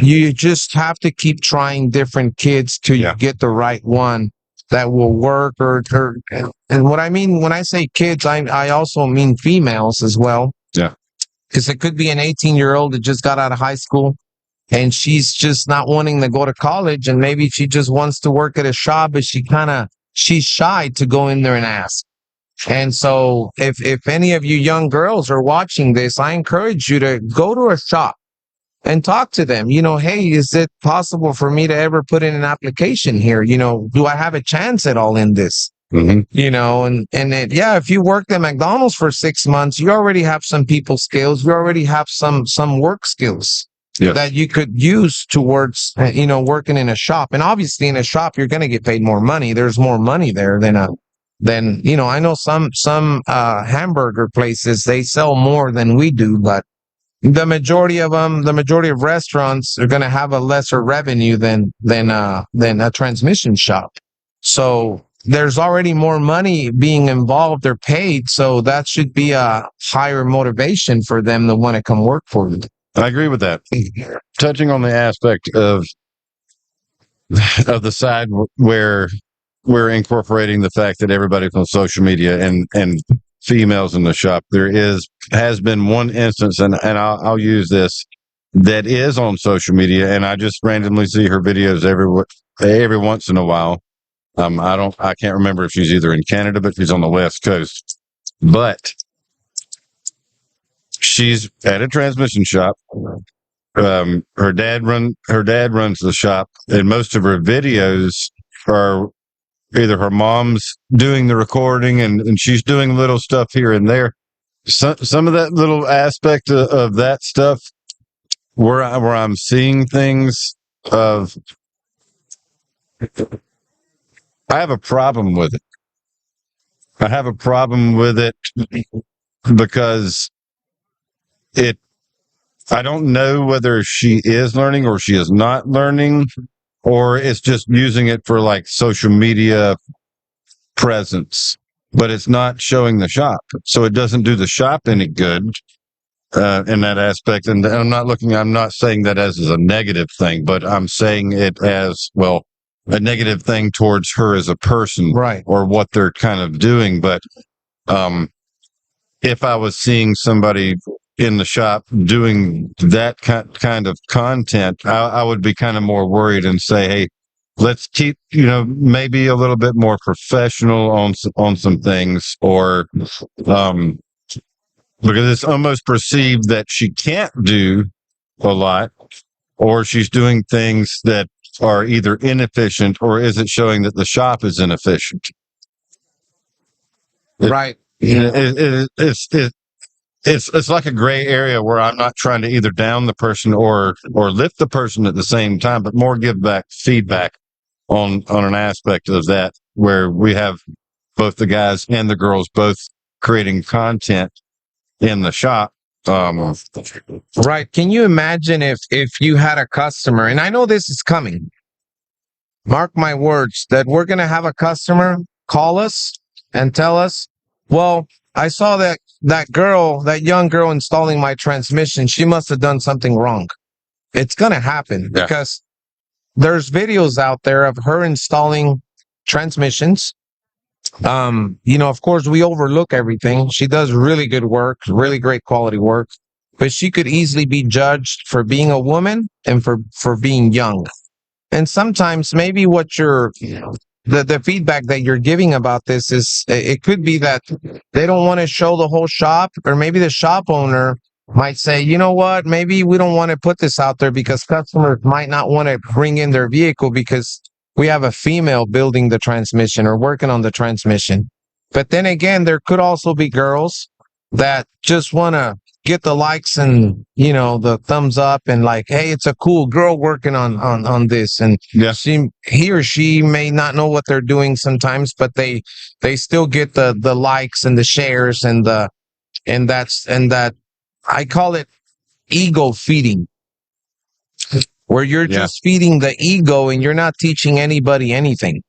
you just have to keep trying different kids till you get the right one that will work. And what I mean when I say kids, I also mean females as well. Yeah. Because it could be an 18-year-old that just got out of high school and she's just not wanting to go to college, and maybe she just wants to work at a shop, but she's shy to go in there and ask. And so if any of you young girls are watching this, I encourage you to go to a shop and talk to them. Hey, is it possible for me to ever put in an application here? Do I have a chance at all in this? Mm-hmm. If you worked at McDonald's for 6 months, you already have some people skills. You already have some work skills that you could use towards, working in a shop. And obviously in a shop, you're going to get paid more money. There's more money there than I know some hamburger places, they sell more than we do, but the majority of restaurants are going to have a lesser revenue than a transmission shop. So there's already more money being involved or paid. So that should be a higher motivation for them to want to come work for you. I agree with that. Touching on the aspect of the side where we're incorporating the fact that everybody's on social media and females in the shop, has been one instance, and I'll use this, that is on social media, and I just randomly see her videos every once in a while. I can't remember if she's either in Canada, but she's on the West Coast. But she's at a transmission shop. Her dad runs the shop, and most of her videos are either her mom's doing the recording and she's doing little stuff here and there. Some of that little aspect of that stuff where I'm seeing things of, I have a problem with it. I have a problem with it because I don't know whether she is learning or she is not learning, or it's just using it for like social media presence, but it's not showing the shop. So it doesn't do the shop any good in that aspect. And I'm not saying that as a negative thing, but I'm saying it as, well, a negative thing towards her as a person, right, or what they're kind of doing. But if I was seeing somebody in the shop doing that kind of content, I would be kind of more worried and say, hey, let's keep, maybe a little bit more professional on some things, or because it's almost perceived that she can't do a lot, or she's doing things that are either inefficient, or is it showing that the shop is inefficient? Right. It's like a gray area where I'm not trying to either down the person or lift the person at the same time, but more give back feedback on an aspect of that where we have both the guys and the girls both creating content in the shop. Right. Can you imagine if you had a customer, and I know this is coming, mark my words, that we're going to have a customer call us and tell us, well, I saw that young girl installing my transmission. She must have done something wrong. It's going to happen because there's videos out there of her installing transmissions. Of course, we overlook everything. She does really good work, really great quality work, but she could easily be judged for being a woman and for being young. And sometimes maybe what you're the feedback that you're giving about this is it could be that they don't want to show the whole shop, or maybe the shop owner might say, you know what, maybe we don't want to put this out there because customers might not want to bring in their vehicle because we have a female building the transmission or working on the transmission. But then again, there could also be girls that just want to get the likes and, you know, the thumbs up and like, hey, it's a cool girl working on this. And Yeah. he or she may not know what they're doing sometimes, but they still get the likes and the shares and that I call it ego feeding, where you're just feeding the ego and you're not teaching anybody anything.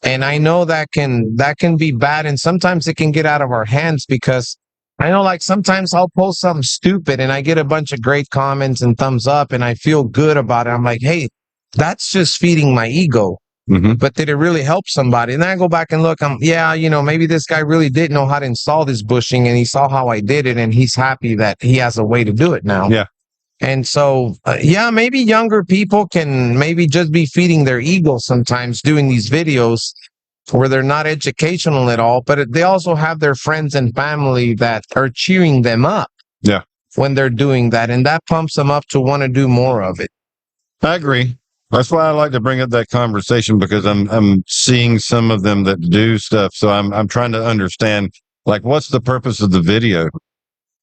And I know that can be bad, and sometimes it can get out of our hands, because I know, like, sometimes I'll post something stupid and I get a bunch of great comments and thumbs up and I feel good about it. I'm like, hey, that's just feeding my ego. Mm-hmm. But did it really help somebody? And then I go back and look, maybe this guy really did know how to install this bushing and he saw how I did it and he's happy that he has a way to do it now. Yeah. And so, maybe younger people can maybe just be feeding their ego sometimes doing these videos where they're not educational at all, but they also have their friends and family that are cheering them up. Yeah. When they're doing that, and that pumps them up to want to do more of it. I agree. That's why I like to bring up that conversation, because I'm seeing some of them that do stuff. So I'm trying to understand, like, what's the purpose of the video?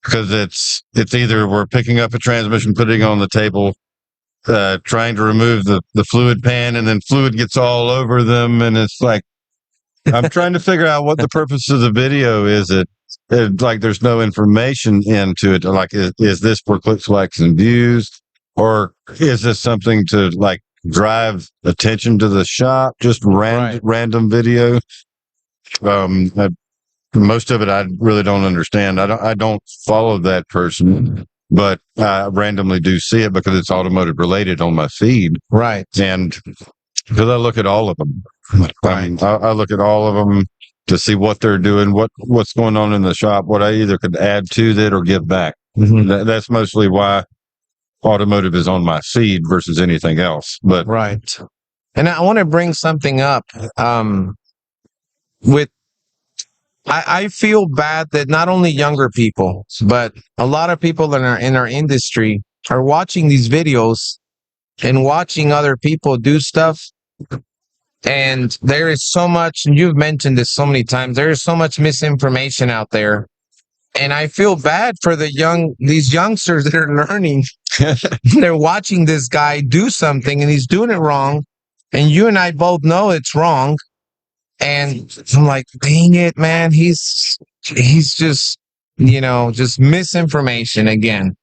Because it's either we're picking up a transmission, putting it on the table, trying to remove the fluid pan, and then fluid gets all over them. And it's like, I'm trying to figure out what the purpose of the video is. Like, there's no information into it. Like, is this for clicks, likes, and views? Or is this something to, like, drive attention to the shop? Just random video. Most of it I really don't understand. I don't follow that person, but I randomly do see it because it's automotive related on my feed. Right. And because I look at all of them. Right. I look at all of them to see what they're doing, what's going on in the shop, what I either could add to that or give back. Mm-hmm. That's mostly why automotive is on my feed versus anything else. But right. And I want to bring something up. I feel bad that not only younger people, but a lot of people in our industry are watching these videos and watching other people do stuff. And there is so much, and you've mentioned this so many times, there is so much misinformation out there. And I feel bad for these youngsters that are learning. They're watching this guy do something and he's doing it wrong. And you and I both know it's wrong. And I'm like, dang it, man, he's just, just misinformation again.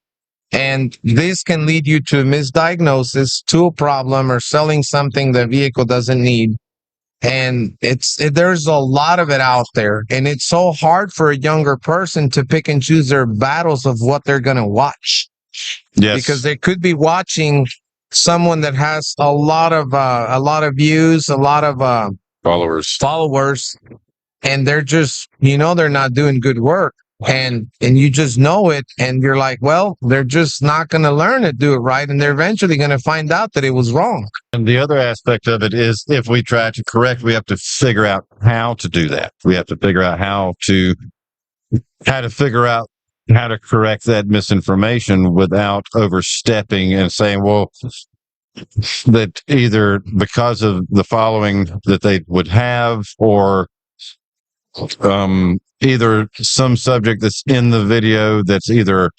And this can lead you to a misdiagnosis, to a problem, or selling something the vehicle doesn't need. And there's a lot of it out there. And it's so hard for a younger person to pick and choose their battles of what they're going to watch. yes, Because they could be watching someone that has a lot of views, a lot of followers, and they're just, they're not doing good work. And you just know it, and you're like, well, they're just not going to learn to do it right, and they're eventually going to find out that it was wrong. And the other aspect of it is, if we try to correct, we have to figure out how to do that. We have to figure out how to figure out how to correct that misinformation without overstepping and saying, well, that either because of the following that they would have, or either some subject that's in the video that's either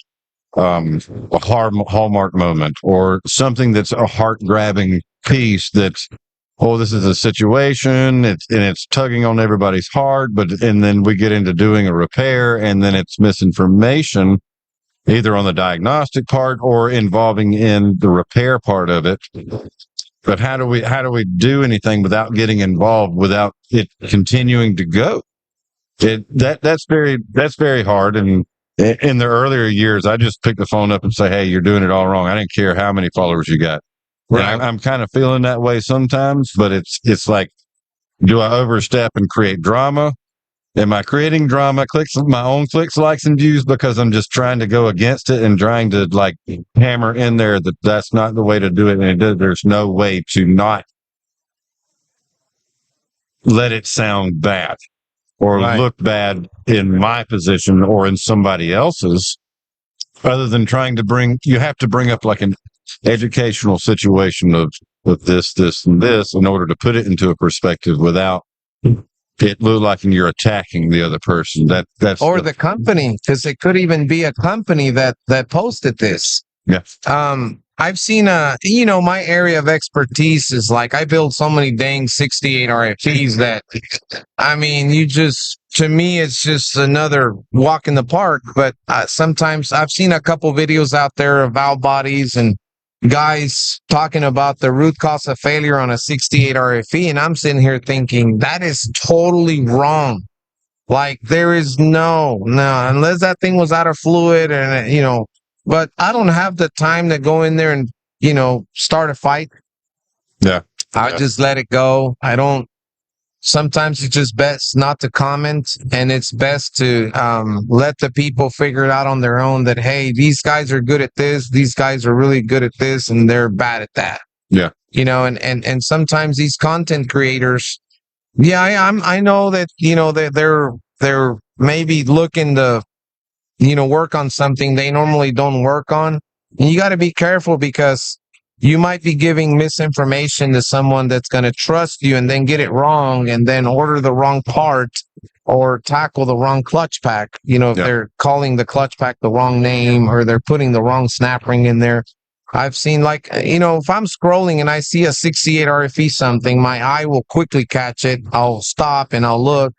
a hallmark moment, or something that's a heart-grabbing piece that's, oh, this is a situation, it's tugging on everybody's heart, and then we get into doing a repair, and then it's misinformation, either on the diagnostic part or involving in the repair part of it. But how do we do anything without getting involved, without it continuing to go? That's very hard. And in the earlier years, I just picked the phone up and say, hey, you're doing it all wrong. I didn't care how many followers you got. Right. I'm kind of feeling that way sometimes, but it's like, do I overstep and create drama? Am I creating drama, my own clicks, likes, and views, because I'm just trying to go against it and trying to, like, hammer in there that that's not the way to do it, and there's no way to not let it sound bad or Right. look bad in my position or in somebody else's, other than trying to you have to bring up like an educational situation of this, this, and this in order to put it into a perspective without it look like you're attacking the other person. That's Or the company, because it could even be a company that posted this. yeah. I've seen my area of expertise is like I build so many dang 68 RFPs that I mean, to me, it's just another walk in the park. But sometimes I've seen a couple videos out there of valve bodies and guys talking about the root cause of failure on a 68 RFE. And I'm sitting here thinking that is totally wrong. Like there is no, unless that thing was out of fluid and, but I don't have the time to go in there and, start a fight. Yeah. I just let it go. I don't. Sometimes it's just best not to comment, and it's best to let the people figure it out on their own that, hey, these guys are good at this, these guys are really good at this, and they're bad at that. Yeah. And sometimes these content creators, I know that, that they're maybe looking to, work on something they normally don't work on. And you got to be careful because you might be giving misinformation to someone that's going to trust you and then get it wrong and then order the wrong part or tackle the wrong clutch pack. If they're calling the clutch pack the wrong name or they're putting the wrong snap ring in there. I've seen if I'm scrolling and I see a 68 RFE something, my eye will quickly catch it. I'll stop and I'll look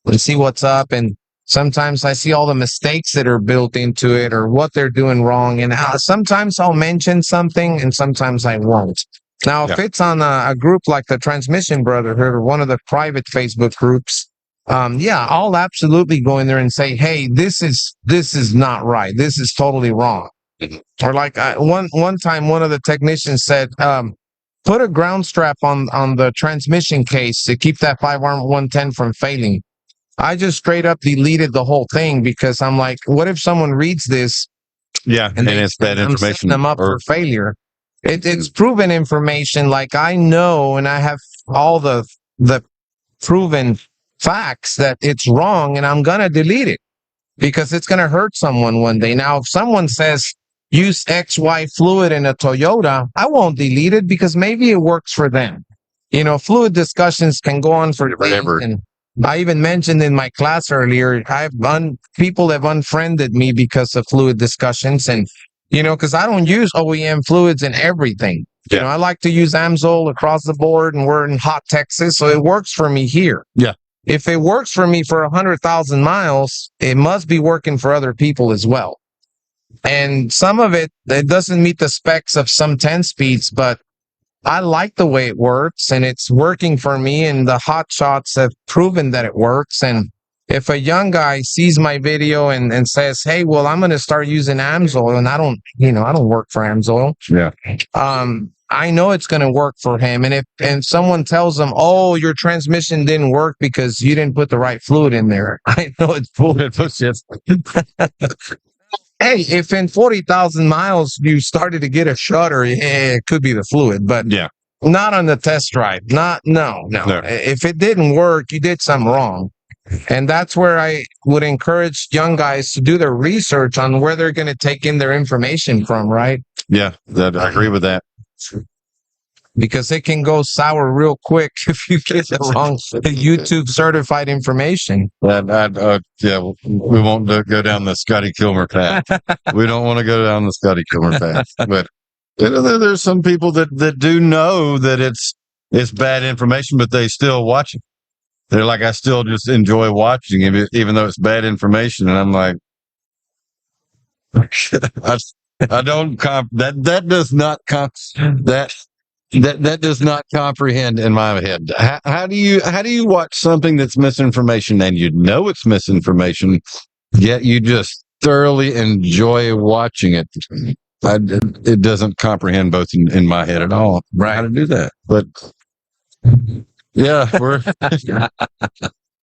and see what's up. And sometimes I see all the mistakes that are built into it or what they're doing wrong. And sometimes I'll mention something and sometimes I won't. Now, if it's on a group like the Transmission Brotherhood or one of the private Facebook groups, I'll absolutely go in there and say, hey, this is not right. This is totally wrong. Or like one time, one of the technicians said, put a ground strap on the transmission case to keep that 5R110 from failing. I just straight up deleted the whole thing because I'm like, what if someone reads this? Yeah, and it's bad information. I'm setting them up for failure. It's proven information. Like I know, and I have all the proven facts that it's wrong, and I'm gonna delete it because it's gonna hurt someone one day. Now, if someone says use XY fluid in a Toyota, I won't delete it because maybe it works for them. Fluid discussions can go on for Forever. days, and I even mentioned in my class earlier, people have unfriended me because of fluid discussions. And, because I don't use OEM fluids in everything. Yeah. I like to use Amsoil across the board, and we're in hot Texas, so it works for me here. Yeah. If it works for me for 100,000 miles, it must be working for other people as well. And some of it doesn't meet the specs of some 10 speeds, but I like the way it works and it's working for me, and the hot shots have proven that it works. And if a young guy sees my video and says, hey, well, I'm going to start using Amsoil, and I don't work for Amsoil. Yeah. I know it's going to work for him. And if someone tells him, oh, your transmission didn't work because you didn't put the right fluid in there, I know it's bullshit. Hey, if in 40,000 miles you started to get a shudder, it could be the fluid, but not on the test drive. No. If it didn't work, you did something wrong. And that's where I would encourage young guys to do their research on where they're going to take in their information from, right? Yeah, I agree with that. Because it can go sour real quick if you get the wrong YouTube certified information. We won't go down the Scotty Kilmer path. We don't want to go down the Scotty Kilmer path. But there's some people that do know that it's bad information, but they still watch it. They're like, I still just enjoy watching it, even though it's bad information. And I'm like, I don't that does not that does not comprehend in my head. How do you watch something that's misinformation and it's misinformation, yet you just thoroughly enjoy watching it? It doesn't comprehend both in my head at all. Right. How to do that? But yeah,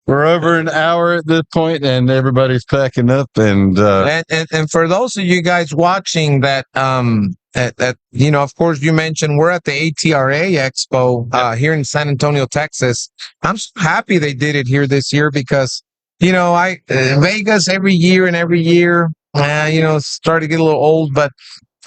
we're over an hour at this point, and everybody's packing up. And for those of you guys watching that of course, you mentioned we're at the ATRA Expo here in San Antonio, Texas. I'm so happy they did it here this year because, Vegas every year and every year, started to get a little old, but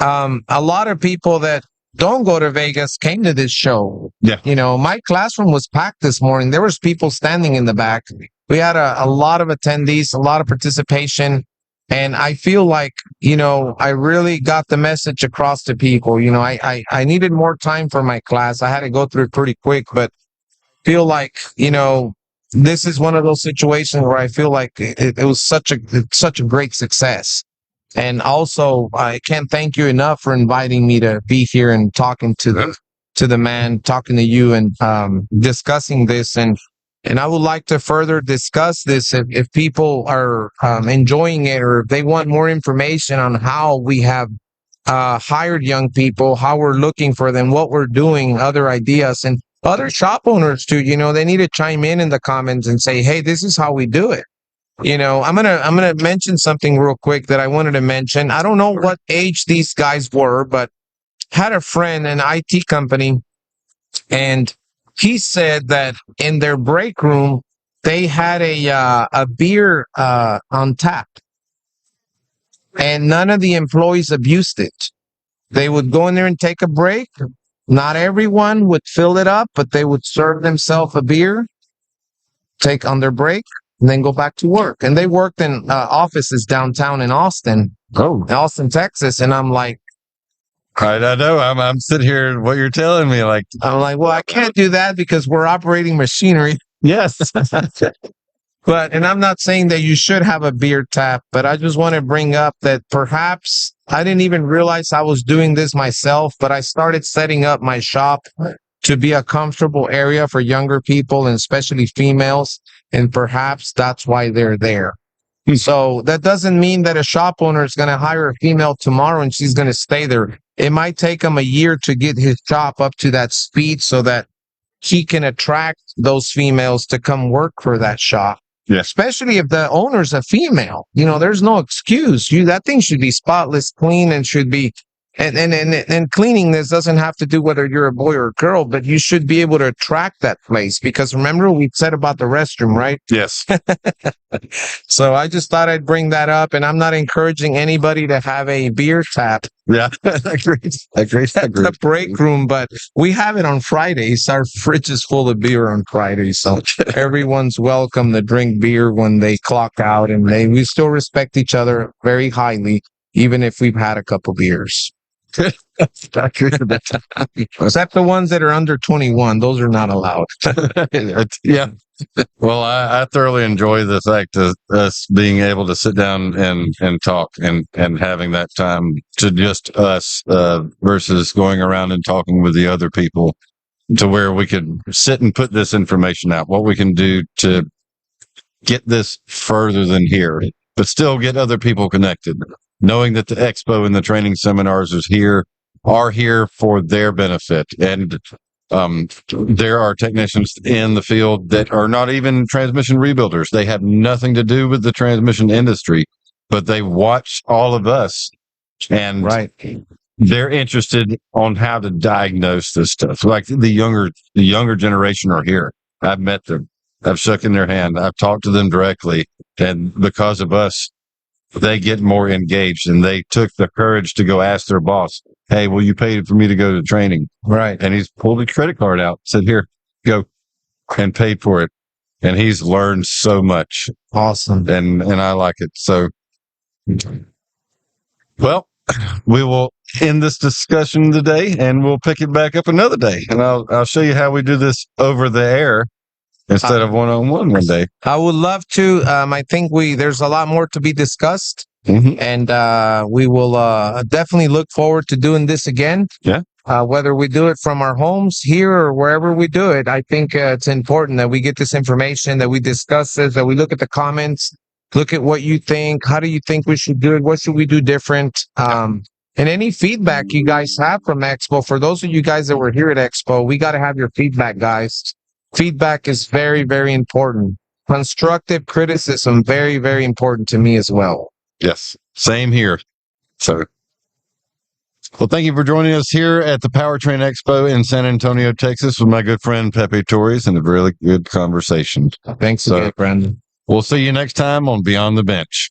a lot of people that don't go to Vegas came to this show. Yeah. My classroom was packed this morning. There was people standing in the back. We had a lot of attendees, a lot of participation. And I feel like, I really got the message across to people. I needed more time for my class. I had to go through it pretty quick, but feel like, this is one of those situations where I feel like it was such a great success. And also, I can't thank you enough for inviting me to be here and talking to the man, talking to you, and discussing this. And I would like to further discuss this if people are enjoying it, or if they want more information on how we have hired young people, how we're looking for them, what we're doing, other ideas, and other shop owners too. They need to chime in the comments and say, hey, this is how we do it. I'm gonna mention something real quick that I wanted to mention. I don't know what age these guys were, but had a friend in an IT company, and he said that in their break room they had a beer on tap, and none of the employees abused it. They would go in there and take a break. Not everyone would fill it up, but they would serve themselves a beer, take on their break, and then go back to work. And they worked in offices downtown in Austin, Texas. And I'm like, I know. I'm sitting here. What you're telling me, well, I can't do that because we're operating machinery. Yes. And I'm not saying that you should have a beer tap, but I just want to bring up that perhaps I didn't even realize I was doing this myself, but I started setting up my shop to be a comfortable area for younger people, and especially females. And perhaps that's why they're there. So that doesn't mean that a shop owner is going to hire a female tomorrow and she's going to stay there. It might take him a year to get his shop up to that speed so that he can attract those females to come work for that shop. Yeah. Especially if the owner's a female. There's no excuse. That thing should be spotless, clean, and should be. And cleaning this doesn't have to do whether you're a boy or a girl, but you should be able to attract that place, because remember we said about the restroom, right? Yes. So I just thought I'd bring that up, and I'm not encouraging anybody to have a beer tap. Yeah. Agreed. The break room, but we have it on Fridays. Our fridge is full of beer on Fridays, so everyone's welcome to drink beer when they clock out, and we still respect each other very highly, even if we've had a couple beers. Except the ones that are under 21, those are not allowed. Yeah. Well, I thoroughly enjoy the fact of us being able to sit down and talk and having that time to just us versus going around and talking with the other people, to where we could sit and put this information out, what we can do to get this further than here, but still get other people connected, knowing that the expo and the training seminars are here for their benefit. And there are technicians in the field that are not even transmission rebuilders. They have nothing to do with the transmission industry, but they watch all of us, and they're interested on how to diagnose this stuff. Like the younger generation are here. I've met them. I've shook in their hand. I've talked to them directly. And because of us, they get more engaged, and they took the courage to go ask their boss, hey, will you pay for me to go to training? Right. And he's pulled a credit card out, said, here, go, and paid for it. And he's learned so much. Awesome. And I like it. So, well, we will end this discussion today, and we'll pick it back up another day. And I'll show you how we do this over the air instead of one-on-one one day. I would love to. I think there's a lot more to be discussed, and we will definitely look forward to doing this again. Yeah. Whether we do it from our homes here or wherever we do it, I think it's important that we get this information, that we discuss this, that we look at the comments, look at what you think. How do you think we should do it? What should we do different? And any feedback you guys have from Expo, for those of you guys that were here at Expo, we got to have your feedback, guys. Feedback is very, very important. Constructive criticism, very, very important to me as well. Yes. Same here. So, Well, thank you for joining us here at the Powertrain Expo in San Antonio, Texas, with my good friend Pepe Torres, and a really good conversation. Thanks So- again, Brandon. We'll see you next time on Beyond the Bench.